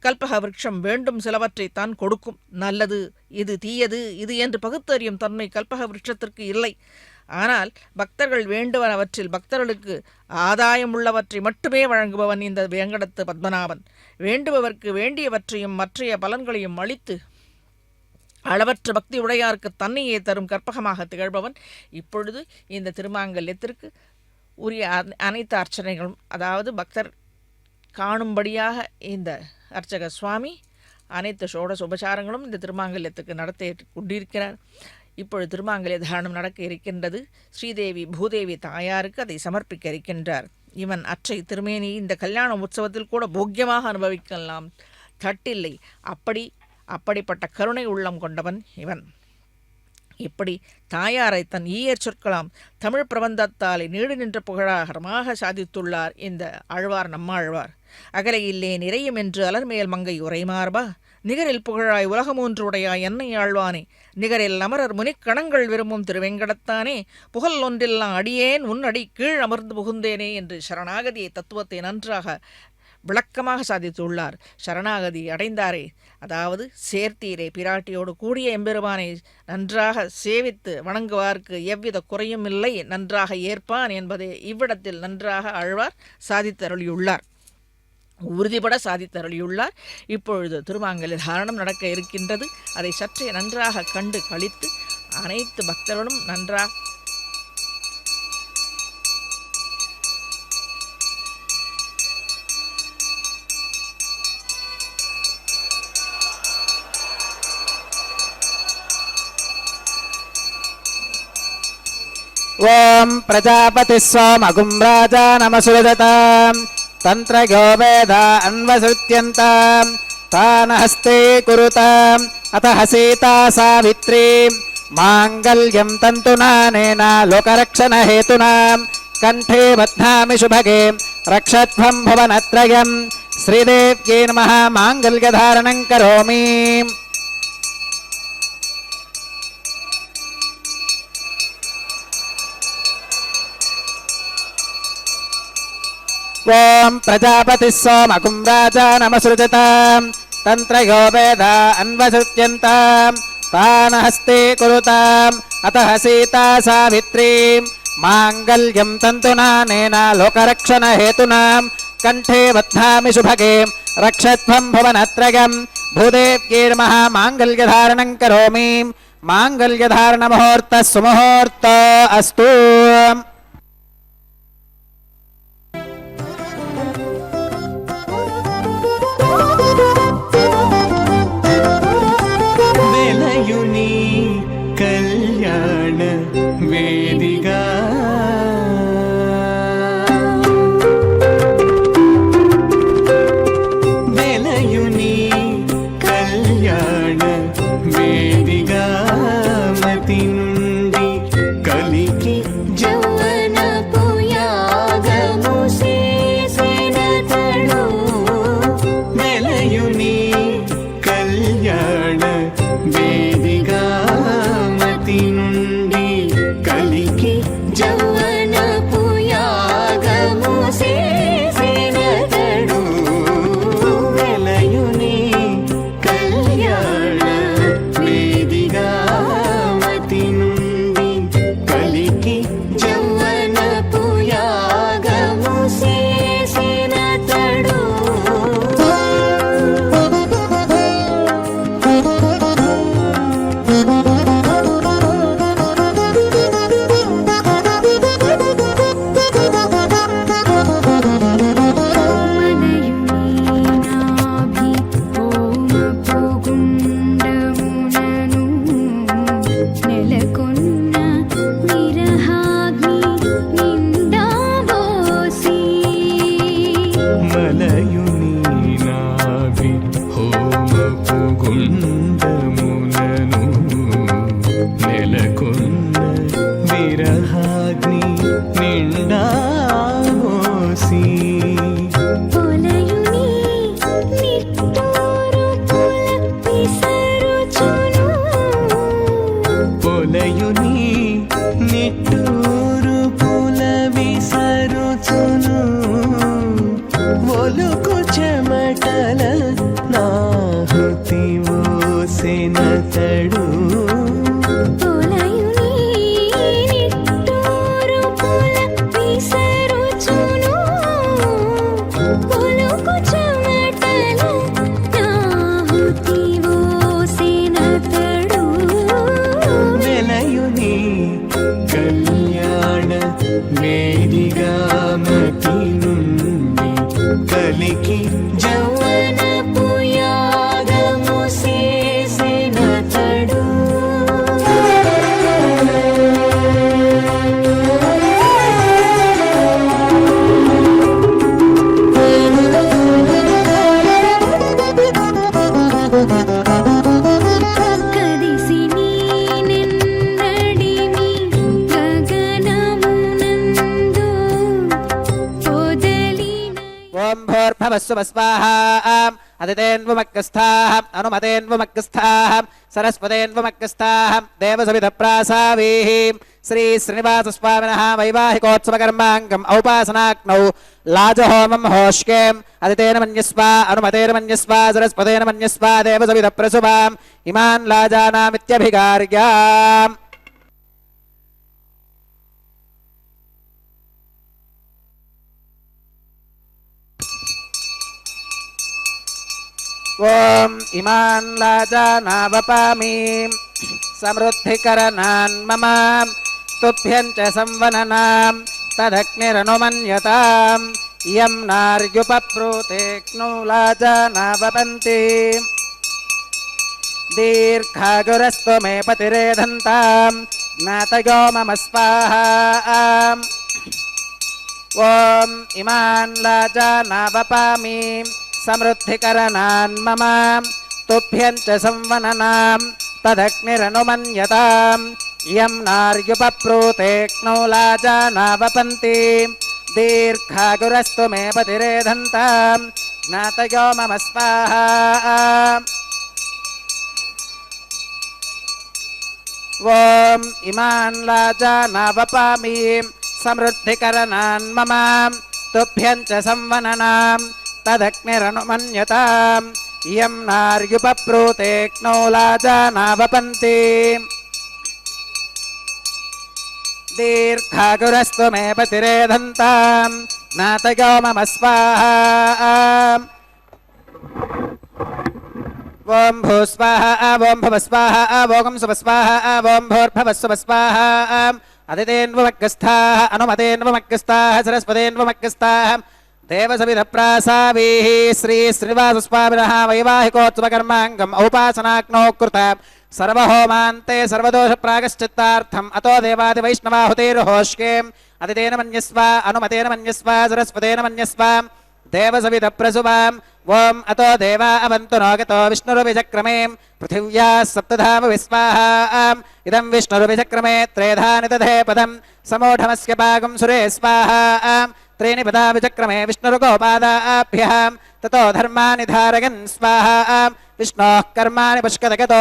கல்பக விருட்சம் வேண்டும் சிலவற்றை தான் கொடுக்கும். நல்லது இது, தீயது இது என்று பகுத்தறியும் தன்மை கல்பக விருட்சத்திற்கு இல்லை. ஆனால் பக்தர்கள் வேண்டுவனவற்றில் பக்தர்களுக்கு ஆதாயம் உள்ளவற்றை மட்டுமே வழங்குபவன் இந்த வேங்கடத்து பத்மநாபன். வேண்டுபவர்க்கு வேண்டியவற்றையும் மற்றைய பலன்களையும் அளித்து அளவற்ற பக்தி உடையாருக்கு தன்னையே தரும் கற்பகமாக திகழ்பவன். இப்பொழுது இந்த திருமாங்கல்யத்திற்கு உரிய அனைத்து அர்ச்சனைகளும், அதாவது பக்தர் காணும்படியாக இந்த அர்ச்சக சுவாமி அனைத்து ஷோடச உபசாரங்களும் இந்த திருமாங்கல்யத்துக்கு நடத்த கொண்டிருக்கிறார். இப்பொழுது திருமாங்கல்ய தாரணம் நடக்க இருக்கின்றது. ஸ்ரீதேவி பூதேவி தாயாருக்கு அதை சமர்ப்பிக்க இருக்கின்றார். இவன் அற்றை திருமேனி இந்த கல்யாண உற்சவத்தில் கூட போக்கியமாக அனுபவிக்கலாம், தட்டில்லை. அப்படிப்பட்ட கருணை உள்ளம் கொண்டவன் இவன். இப்படி தாயாரை தன் ஈயற் சொற்களாம் தமிழ் பிரபந்தத்தாலே நீடு நின்ற புகழாகரமாக சாதித்துள்ளார் இந்த ஆழ்வார் நம்மாழ்வார். அகலையில்லே நிறையும் என்று அலர்மேல் மங்கை உரைமார்பா, நிகரில் புகழாய் உலகமூன்று உடையாய் என்னை ஆழ்வானே, நிகரில் அமரர் முனிக்கணங்கள் விரும்பும் திருவெங்கடத்தானே, புகழ் ஒன்றில்லாம் அடியேன் உன் அடி கீழ் அமர்ந்து புகுந்தேனே என்று சரணாகதியை தத்துவத்தை நன்றாக விளக்கமாக சாதித்துள்ளார். சரணாகதி அடைந்தாரே, அதாவது சேர்த்தீரே பிராட்டியோடு கூடிய எம்பெருமானை நன்றாக சேவித்து வணங்குவார்க்கு எவ்வித குறையும் இல்லை, நன்றாக ஏற்பான் என்பதை இவ்விடத்தில் நன்றாக ஆழ்வார் சாதித்தருளியுள்ளார், உறுதிபட சாதித்தருளியுள்ளார். இப்பொழுது திருமாங்கல்ய தாரணம் நடக்க இருக்கின்றது. அதை சற்றே நன்றாக கண்டு கழித்து அனைத்து பக்தர்களும் நன்றாக ஓம் பிரஜாபதி சோமகும் ராஜா நமசுரததாம் தந்திரகோ வேதா அன்வசுத்யந்தாம் தானஹஸ்தே குருதாம் அத சீதா சாவித்ரி மாங்கல்யம் தந்துநானேன லோகரக்ஷண ஹேதுனாம் கண்டே பத்னாமி சுபகே ரக்ஷத்வம் புவனத்ரயம் ஸ்ரீதேவ்யை நமः மாங்கல்யதாரணம் கரோமி. ஓம் பிரஜாபதி சோமகும் ராஜா நமசுரஜதாம் தந்திரயோ வேதா அன்வசுத்யந்தாம் தானஹஸ்தே குருதாம் அத சீதா சாவித்ரி மாங்கல்யம் தந்துநானேன லோகரக்ஷண ஹேதுனாம் கண்டே பத்னாமி சுபகே ரக்ஷத்வம் புவனத்ரயம் பூதேவ்யை நமः மாங்கல்யதாரணம் கரோமி. மாங்கல்யதாரண முகூர்த்த சுமுகூர்த்த அஸ்து. వెలయుని కళ్యాణ వేదిగా వెలయుని కళ్యాణ వేదిగా మతి నుండి కలికి జౌవన పుయాగము చేసినతడు వెలయుని కళ్యాణ వేదిగా మతి నుండి కలికి జౌవన పుయాగము చేసినతడు వెలయుని కళ్యాణ వేదిగా మతి నుండి కలికి జౌవన పుయాగము చేసినతడు మలయుని నాభి హోమపు గుండమునను నెలకొన్న విరహాగ్ని నిండా మోసి పొలయుని నిట్టూరు పుల విసరుచును ఒలుకు చెమటల నాహుతి ఓసెనతడు వెలయుని కళ్యాణ వేదిగా మతి నుండి కలికి జౌవన పుయాగము भूर्भवस्वस्वाहा अदितेन्वमग्गस्थाः अनुमतेन्वमग्गस्थाः सरस्वतेन्वमग्गस्थाः देवसविधप्रासावीः श्री श्रीनिवासस्वामिनः वैवाहिकोत्सवकर्माङ्गम् औपासनाग्नौ लाजहोमं होष्केम् अदितेन मन्यस्व अनुमतेन मन्यस्व सरस्वतेन मन्यस्व देवसविधप्रसुवाम् इमान् लाजानामित्यभिगार्याम् ॐ इमान् लाजानावपामि समृद्धिकरणान् मम तुभ्यं च संवननां तदग्निरनुमन्यताम् इयं नार्युपप्रोतेक्नो लाजानावपन्ति दीर्घागुरस्तु मे पतिरेधन्तां ज्ञातयो मम स्वाहा ॐ इमान् लाजानावपामि समृद्धिकरणान् मम तुभ्यं च संवननां तदग्निरनुमन्यताम् इयं नार्युपप्रोतेक्नो लाजानावपन्ति दीर्घागुरस्तु मे पतिरेधन्तां ज्ञातयो मम स्वाहा ॐ इमान् लाजानावपामि समृद्धिकरणान् मम तुभ्यं च संवननां तदग्निरनुमन्यताम् इयं नार्युपप्रोतेक्नो लाजानावपन्ति दीर्घागुरस्तु मे पतिरेधन्तां ज्ञातयो मम स्वाहा ॐ भूस्वाहा ॐ भवस्वाहा ॐ सुवस्वाहा ॐ भूर्भवस्वस्वाहा अदितेन्वमग्गस्थाः अनुमतेन्वमग्गस्थाः सरस्वतेन्वमग्गस्थाः देवसविधप्रासावीः श्री श्रीनिवासस्वामिनः वैवाहिकोत्सवकर्माङ्गम् औपासनाग्नौ कृता सर्वहोमान्ते सर्वदोषप्रागश्चित्तार्थम् अतो देवादिवैष्णवाहुतेर्होष्केम् अदितेन मन्यस्व अनुमतेन मन्यस्व सरस्वतेन मन्यस्व देवसविधप्रसुवाम् ॐ अतो देवा अवन्तु नो गतो विष्णुरुविचक्रमे पृथिव्याः सप्तधाम विस्वाहा इदं विष्णुरुविचक्रमे त्रेधानि दधे पदं समूढमस्य पागं सुरे स्वाहा त्रीणि पदा विचक्रमे विष्णुरुगोपादाभ्यः ततो धर्माणि धारयन् स्वाहा विष्णोः कर्माणि पुष्कतगतो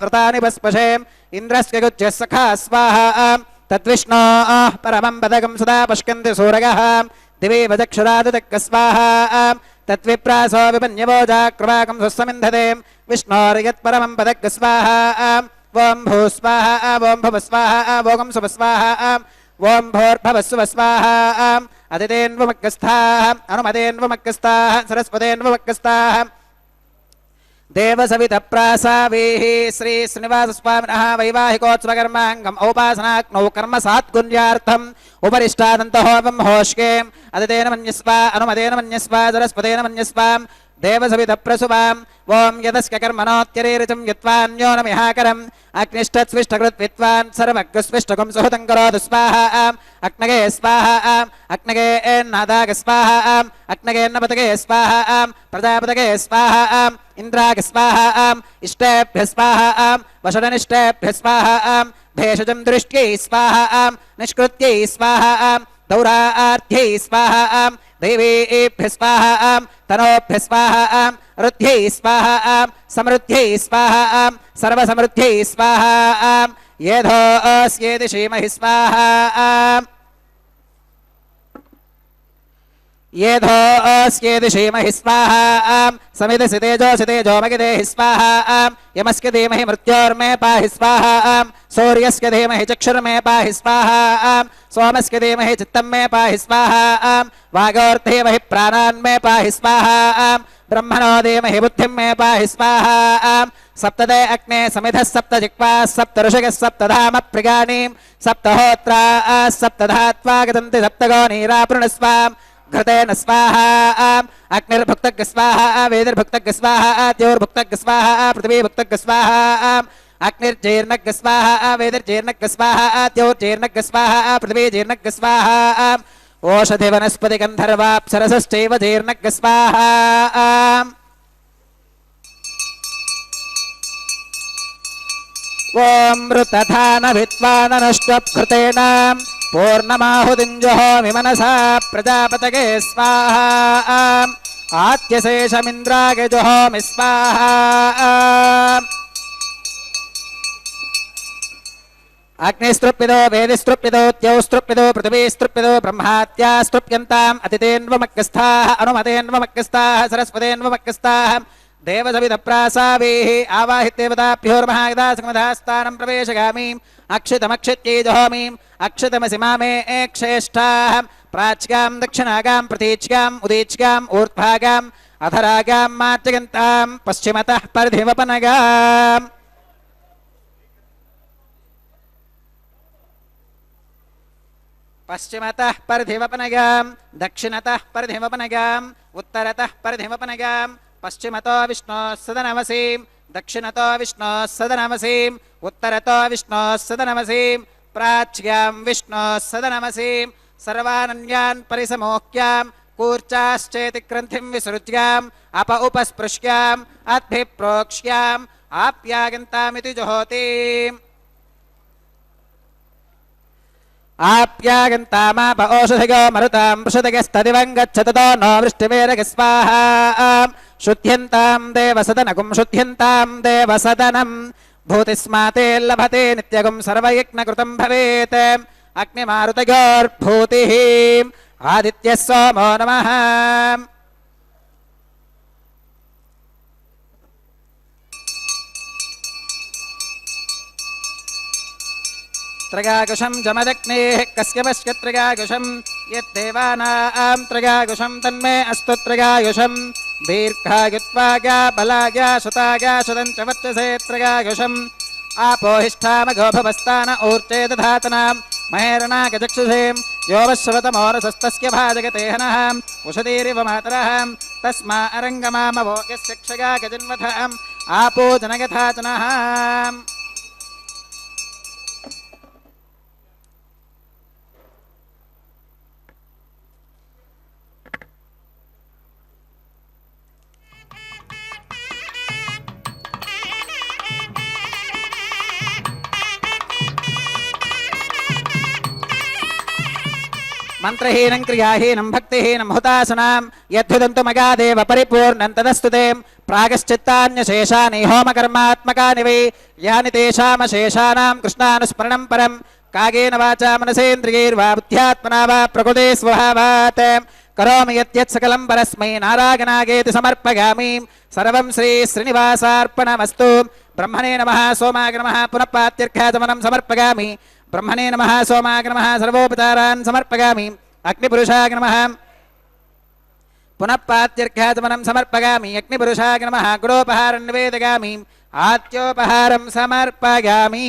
व्रतानि पस्पशेम् इन्द्रस्य गुज्यः सखा स्वाहा तद्विष्णोः परमं पदकं सदा पश्यन्ति सूरयः दिवे वचक्षुरादुदक्क स्वाहा तद्विप्रासो विपन्यवोजाक्रवाकं स्वस्समिन्धते विष्णोर्यत्परमं पदक्क स्वाहा ॐ भूस्वाहा ॐ भवस्वाहा ॐ सुवस्वाहा ॐ भूर्भवस्वस्वाहा अदितेन्वमग्गस्थाः अनुमतेन्वमग्गस्थाः सरस्वतेन्वमग्गस्थाः देवसविधप्रासावीः श्री श्रीनिवासस्वामिनः वैवाहिकोत्सवकर्माङ्गम् औपासनाग्नौ कर्मसात्कुल्यार्थम् उपरिष्टादन्तहोमं होष्केम् अदितेन मन्यस्व अनुमतेन मन्यस्व सरस्वतेन मन्यस्व देवसविधप्रसुवाम् ॐ यदस्य कर्मणोत्यरीरिचं यत्त्वान्यो न मिहाकरम् अग्निष्ठत्स्विष्टकृद्विद्वान् सर्वज्ञस्विष्टकं सुहृतं करोतु स्वाहा अग्नगे स्वाहा अग्नगे एन्नादाग स्वाहा अग्नगेन्नपतगे स्वाहा प्रजापतगे स्वाहा इन्द्राग स्वाहा इष्टेभ्यः स्वाहा वषडनिष्टेभ्यः स्वाहा भेषजं दृष्ट्यै स्वाहा निष्कृत्यै स्वाहा दौरार्थ्यै स्वाहा देवेभ्यः स्वाहा तनोभ्यः स्वाहा रुद्ध्यै स्वाहा समृद्ध्यै स्वाहा सर्वसमृद्ध्यै स्वाहा येधोऽस्येति श्रीमहि स्वाहा येधोऽस्येति श्रीमहि स्वाहा समिधसि तेजोसि तेजोमगिदेहि स्वाहा यमस्य धीमहि मृत्योर्मे पाहि स्वाहा सूर्यस्य धीमहि चक्षुर्मे पाहि स्वाहा सोमस्य धीमहि चित्तं मे पाहि स्वाहा वागोर्धीमहि प्राणान् मे पाहि स्वाहा ब्रह्मणो धीमहि बुद्धिं मे पाहि स्वाहा सप्तदे अग्ने समिधः सप्त जिह्वाः सप्त ऋषयः सप्तधाम प्रियाणि सप्तहोत्रा सप्तधात्वा गतन्ति सप्तगो नीरापृणस्वाम् घृतेन स्वाहा अग्निर्भुक्तज्ञ स्वाहा वेदिर्भुक्तज्ञ स्वाहा द्योर्भुक्तज्ञ स्वाहा पृथिवीभुक्तज्ञ स्वाहा अग्निर्जीर्णज्ञ स्वाहा वेदिर्जीर्णज्ञ स्वाहा द्योर्जीर्णज्ञ स्वाहा पृथिवीजीर्णज्ञ स्वाहा ओषधि वनस्पति गन्धर्वाप्सरसश्चैव जीर्णज्ञ स्वाहा ॐ मृतधानभित्वाननुष्टभृतेन पूर्णमाहुतिञ्जहोमि मनसा प्रजापतये स्वाहा आत्यशेषमिन्द्राय जुहोमि स्वाहा अग्निस्तृप्यदो वेदिस्तृप्यदो द्यौस्तृप्यदो पृथिवीस्तृप्यदो ब्रह्मात्यास्तृप्यन्ताम् अतिथेन्वमग्गस्थाः अनुमतेन्वमग्गस्थाः सरस्वतेन्वमग्गस्थाः देवसविदप्रासावेः आवाहित्येवताभ्योर्मः यदा संवधास्थानं प्रवेशगामीम् अक्षितमक्षित्यै जहोमीम् अक्षितमसि मामे क्षेष्ठाः प्राच्यां दक्षिणागां प्रतीच्याम् उदीच्याम् ऊर्ध्वागाम् अधरागां मार्जयन्तां पश्चिमतः परिधिवपनगाम् पश्चिमतः परिधिवपनगाम् दक्षिणतः परिधिवपनगाम् उत्तरतः परिधिवपनगाम् पश्चिमतो विष्णोः सदनमसीम् दक्षिणतो विष्णोः सदनमसीम् उत्तरतो विष्णोः सदनमसीम् प्राच्यां विष्णोः सदनमसीम् सर्वानन्यान् परिसमोक्याम् कूर्चाश्चेति ग्रन्थिं विसृज्याम् अप उपस्पृश्याम् अद्भिप्रोक्ष्याम् आप्यागन्तामिति जुहोतिम् आप्यागन्तामाप ओषधिगो मरुतां वृषधिगस्तदिवं गच्छततो नो वृष्टिवेरगस्वाहा शुद्ध्यन्तां देवसदनकुं शुद्ध्यन्तां देवसदनं भूतिस्माते लभते नित्यगुं सर्वयज्ञकृतं भवेत् अग्निमारुतयोर्भूतिः आदित्यः सोमो नमः त्रगाकुशं जमदग्नेः कस्य पश्य त्रगाकुशं यद्देवानां त्रगाकुशं तन्मे अस्तु त्रगाकुशं दीर्घायुत्वागा बलागा शतागा शतं च वर्चसे त्रगाकुशम् आपोहिष्ठामघोभवस्तान ऊर्जे दधातनां महेरणागचक्षुषें यो वश्रवतमोरसस्तस्य भाजगतेहनः उषतीरिव मातरः तस्मा अरङ्गमामवो यस्य क्षगा गजन्वथम् आपो जनगथाचनः मंत्रहीनं क्रियाहीनं भक्तिहीनं हुतासनां यद्युदन्तु मगादेव परिपूर्णं तदस्तुते प्रागश्चित्तान्यशेषानि होमकर्मात्मकानि वै यानि तेषामशेषाणां कृष्णानुस्मरणं परं कागेन वाचा मनसेन्द्रियैर्वा बुद्ध्यात्मना वा प्रकृते स्वभावात् करोमि यत् सकलं परस्मै नारायणागेति समर्पयामि सर्वं श्री श्रीनिवासार्पणमस्तु ब्रह्मणे नमः सोमाय नमः पुनः पात्यर्घ्याचमनं समर्पयामि ब्रह्मणे नमः सोमाय नमः सर्वोपचारान् समर्पयामि अग्निपुरुषाय नमः पुनः पात्यर्घ्याचमनं समर्पयामि अग्निपुरुषाय नमः गुडोपहारं निवेदयामि आत्योपहारं समर्पयामि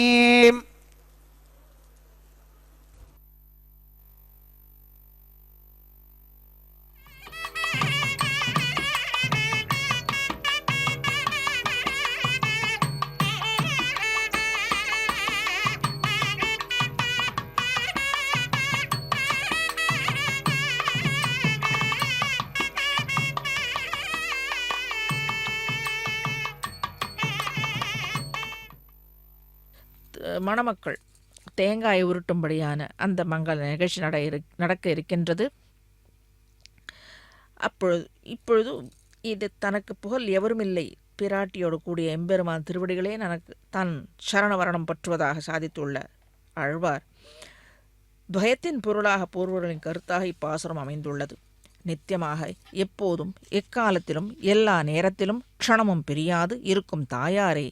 மணமக்கள் தேங்காய் உருட்டும்படியான அந்த மங்கள நிகழ்ச்சி நடக்க இருக்கின்றது. இப்பொழுது இது தனக்கு புகழ் எவருமில்லை, பிராட்டியோடு கூடிய எம்பெருமான் திருவடிகளே தன் சரணவரணம் பற்றுவதாக சாதித்துள்ள ஆழ்வார் துவயத்தின் பொருளாக பூர்வர்களின் கருத்தாக இப்பாசுரம் அமைந்துள்ளது. நித்தியமாக எப்போதும் எக்காலத்திலும் எல்லா நேரத்திலும் க்ஷணமும் பிரியாது இருக்கும் தாயாரை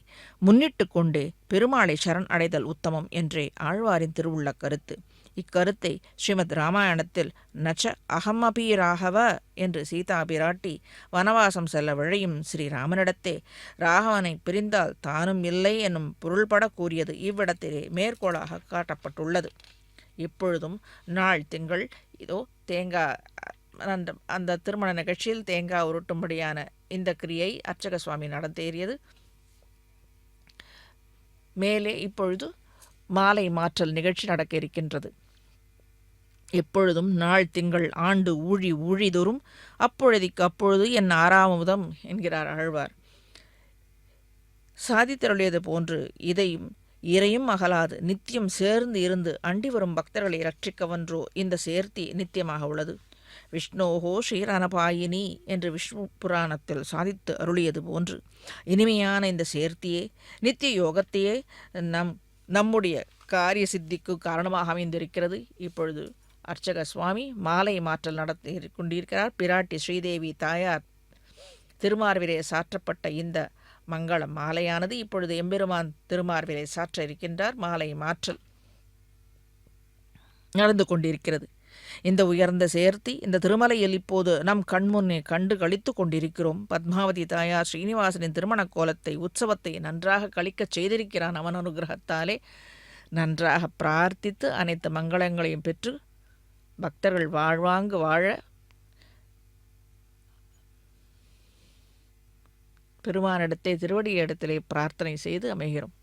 முன்னிட்டு கொண்டே பெருமாளை சரண் அடைதல் உத்தமம் என்றே ஆழ்வாரின் திருவுள்ள கருத்து. இக்கருத்தை ஸ்ரீமத் ராமாயணத்தில் நச்ச அகமபி ராகவ என்று சீதா பிராட்டி வனவாசம் செல்ல விழையும் ஸ்ரீராமனிடத்தே ராகவனை பிரிந்தால் தானும் இல்லை என்னும் பொருள்பட கூறியது இவ்விடத்திலே மேற்கோளாக காட்டப்பட்டுள்ளது. இப்பொழுதும் நாள் திங்கள் இதோ தேங்காய் அந்த திருமண நிகழ்ச்சியில் தேங்காய் உருட்டும்படியான இந்த கிரியை அர்ச்சக சுவாமி நடந்தேறியது. மேலே இப்பொழுது மாலை மாற்றல் நிகழ்ச்சி நடக்க இருக்கின்றது. எப்பொழுதும் நாள் திங்கள் ஆண்டு ஊழி ஊழிதோறும் அப்பொழுதிக்கு அப்பொழுது என் ஆறாமுதம் என்கிறார் ஆழ்வார். சாதித்தருளியது போன்று இதையும் இறையும் அகலாது நித்தியம் சேர்ந்து இருந்து அண்டி வரும் பக்தர்களை ரட்சிக்கவன்றோ இந்த சேர்த்தி நித்தியமாக உள்ளது. விஷ்ணோஹோ ஸ்ரீரணபாயினி என்று விஷ்ணு புராணத்தில் சாதித்து அருளியது போன்று இனிமையான இந்த சேர்த்தியே நித்திய யோகத்தையே நம்முடைய காரிய சித்திக்கு காரணமாக அமைந்திருக்கிறது. இப்பொழுது அர்ச்சக சுவாமி மாலை மாற்றல் நடத்தி கொண்டிருக்கிறார். பிராட்டி ஸ்ரீதேவி தாயார் திருமார்பிலே சாற்றப்பட்ட இந்த மங்கள மாலையானது இப்பொழுது எம்பெருமான் திருமார்பிலே சாற்ற இருக்கின்றார். மாலை மாற்றல் நடந்து கொண்டிருக்கிறது. இந்த உயர்ந்த சேர்த்தி இந்த திருமலையில் இப்போது நம் கண்முன்னே கண்டு கழித்து கொண்டிருக்கிறோம். பத்மாவதி தாயார் ஸ்ரீனிவாசனின் திருமண கோலத்தை உற்சவத்தை நன்றாக கழிக்கச் செய்திருக்கிறான். அவன் அனுகிரகத்தாலே நன்றாக பிரார்த்தித்து அனைத்து மங்களங்களையும் பெற்று பக்தர்கள் வாழ்வாங்கு வாழ பெருமானிடத்தை திருவடிய இடத்திலே பிரார்த்தனை செய்து அமைகிறோம்.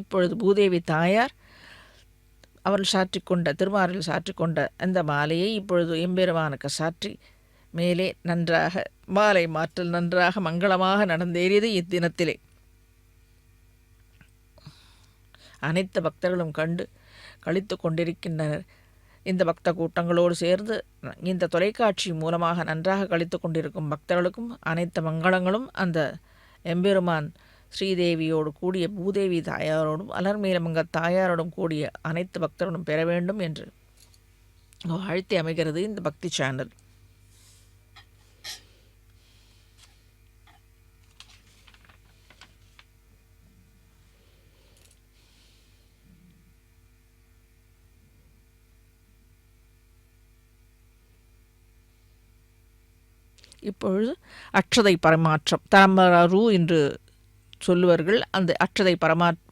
இப்பொழுது பூதேவி தாயார் அவர்கள் சாற்றிக்கொண்ட திருமாரில் சாற்றிக்கொண்ட அந்த மாலையை இப்பொழுது எம்பெருமானுக்கு சாற்றி மேலே நன்றாக மாலை மாற்றல் நன்றாக மங்களமாக நடந்தேறியது. இத்தினத்திலே அனைத்து பக்தர்களும் கண்டு கழித்து கொண்டிருக்கின்றனர். இந்த பக்த கூட்டங்களோடு சேர்ந்து இந்த தொலைக்காட்சி மூலமாக நன்றாக கழித்து கொண்டிருக்கும் பக்தர்களுக்கும் அனைத்து மங்களங்களும் அந்த எம்பெருமான் ஸ்ரீதேவியோடு கூடிய பூதேவி தாயாரோடும் அலர்மேலமங்க தாயாரோடும் கூடிய அனைத்து பக்தர்களும் பெற வேண்டும் என்று வாழ்த்தி அமைகிறது இந்த பக்தி சேனல். இப்பொழுது அக்ஷதை பரிமாற்றம் தரம்பரு என்று சொல்லுவார்கள். அந்த அக்ஷதை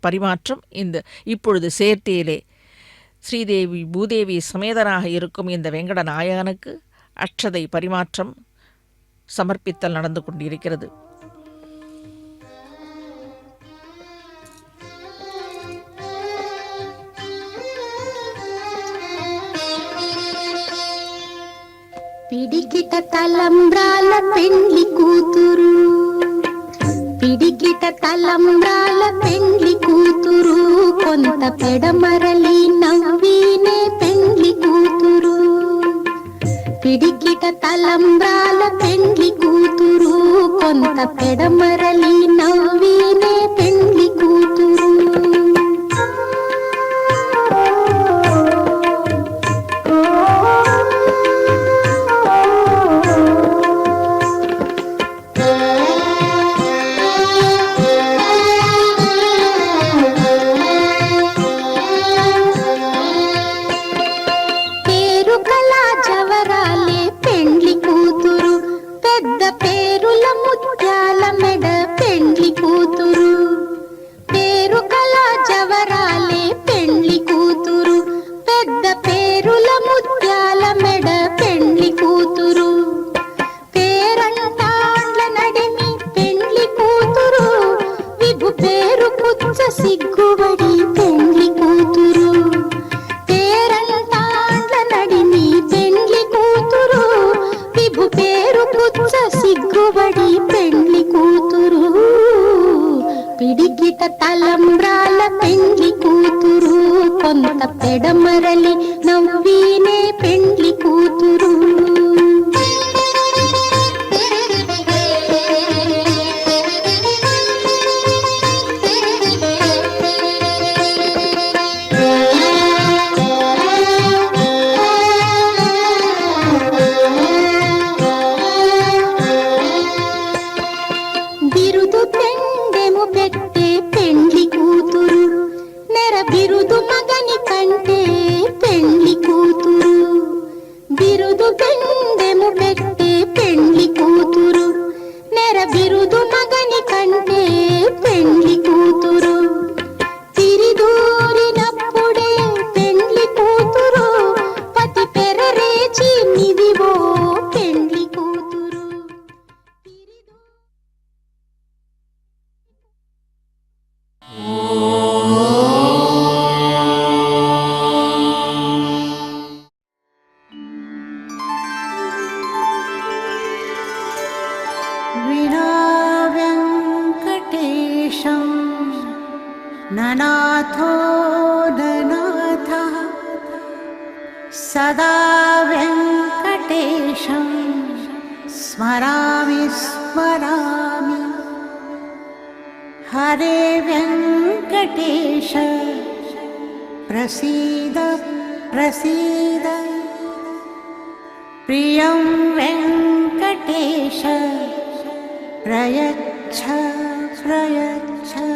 பரிமாற்றம் இந்த இப்பொழுது சேர்த்தியிலே ஸ்ரீதேவி பூதேவி சமேதனாக இருக்கும் இந்த வெங்கட நாயகனுக்கு அக்ஷதை பரிமாற்றம் சமர்ப்பித்தல் நடந்து கொண்டிருக்கிறது. పిడికిట తలంబ్రాల పెండ్లి కూతురు, పిడికిట తలంబ్రాల పెండ్లి కూతురు, కొంత పెడమరలి నవ్వినే పెండ్లి కూతురు. పిడికిట తలంబ్రాల పెండ్లి కూతురు, కొంత పెడమరలి నవ్వినే పెండ్లి కూతురు. తలంబ్రాల పెండ్లి కూతురు, కొంత పెడమరలి నవ్వినే పెండ్లి కూతురు. బిరుదు మగని కంటే పెండ్లి विना वेङ्कटेशं ननाथो ननाथः सदा वेङ्कटेशं स्मरामि स्मरामि हरे वेङ्कटेश प्रसीद प्रसीद प्रियं वेङ्कटेश प्रयच्छ प्रयच्छ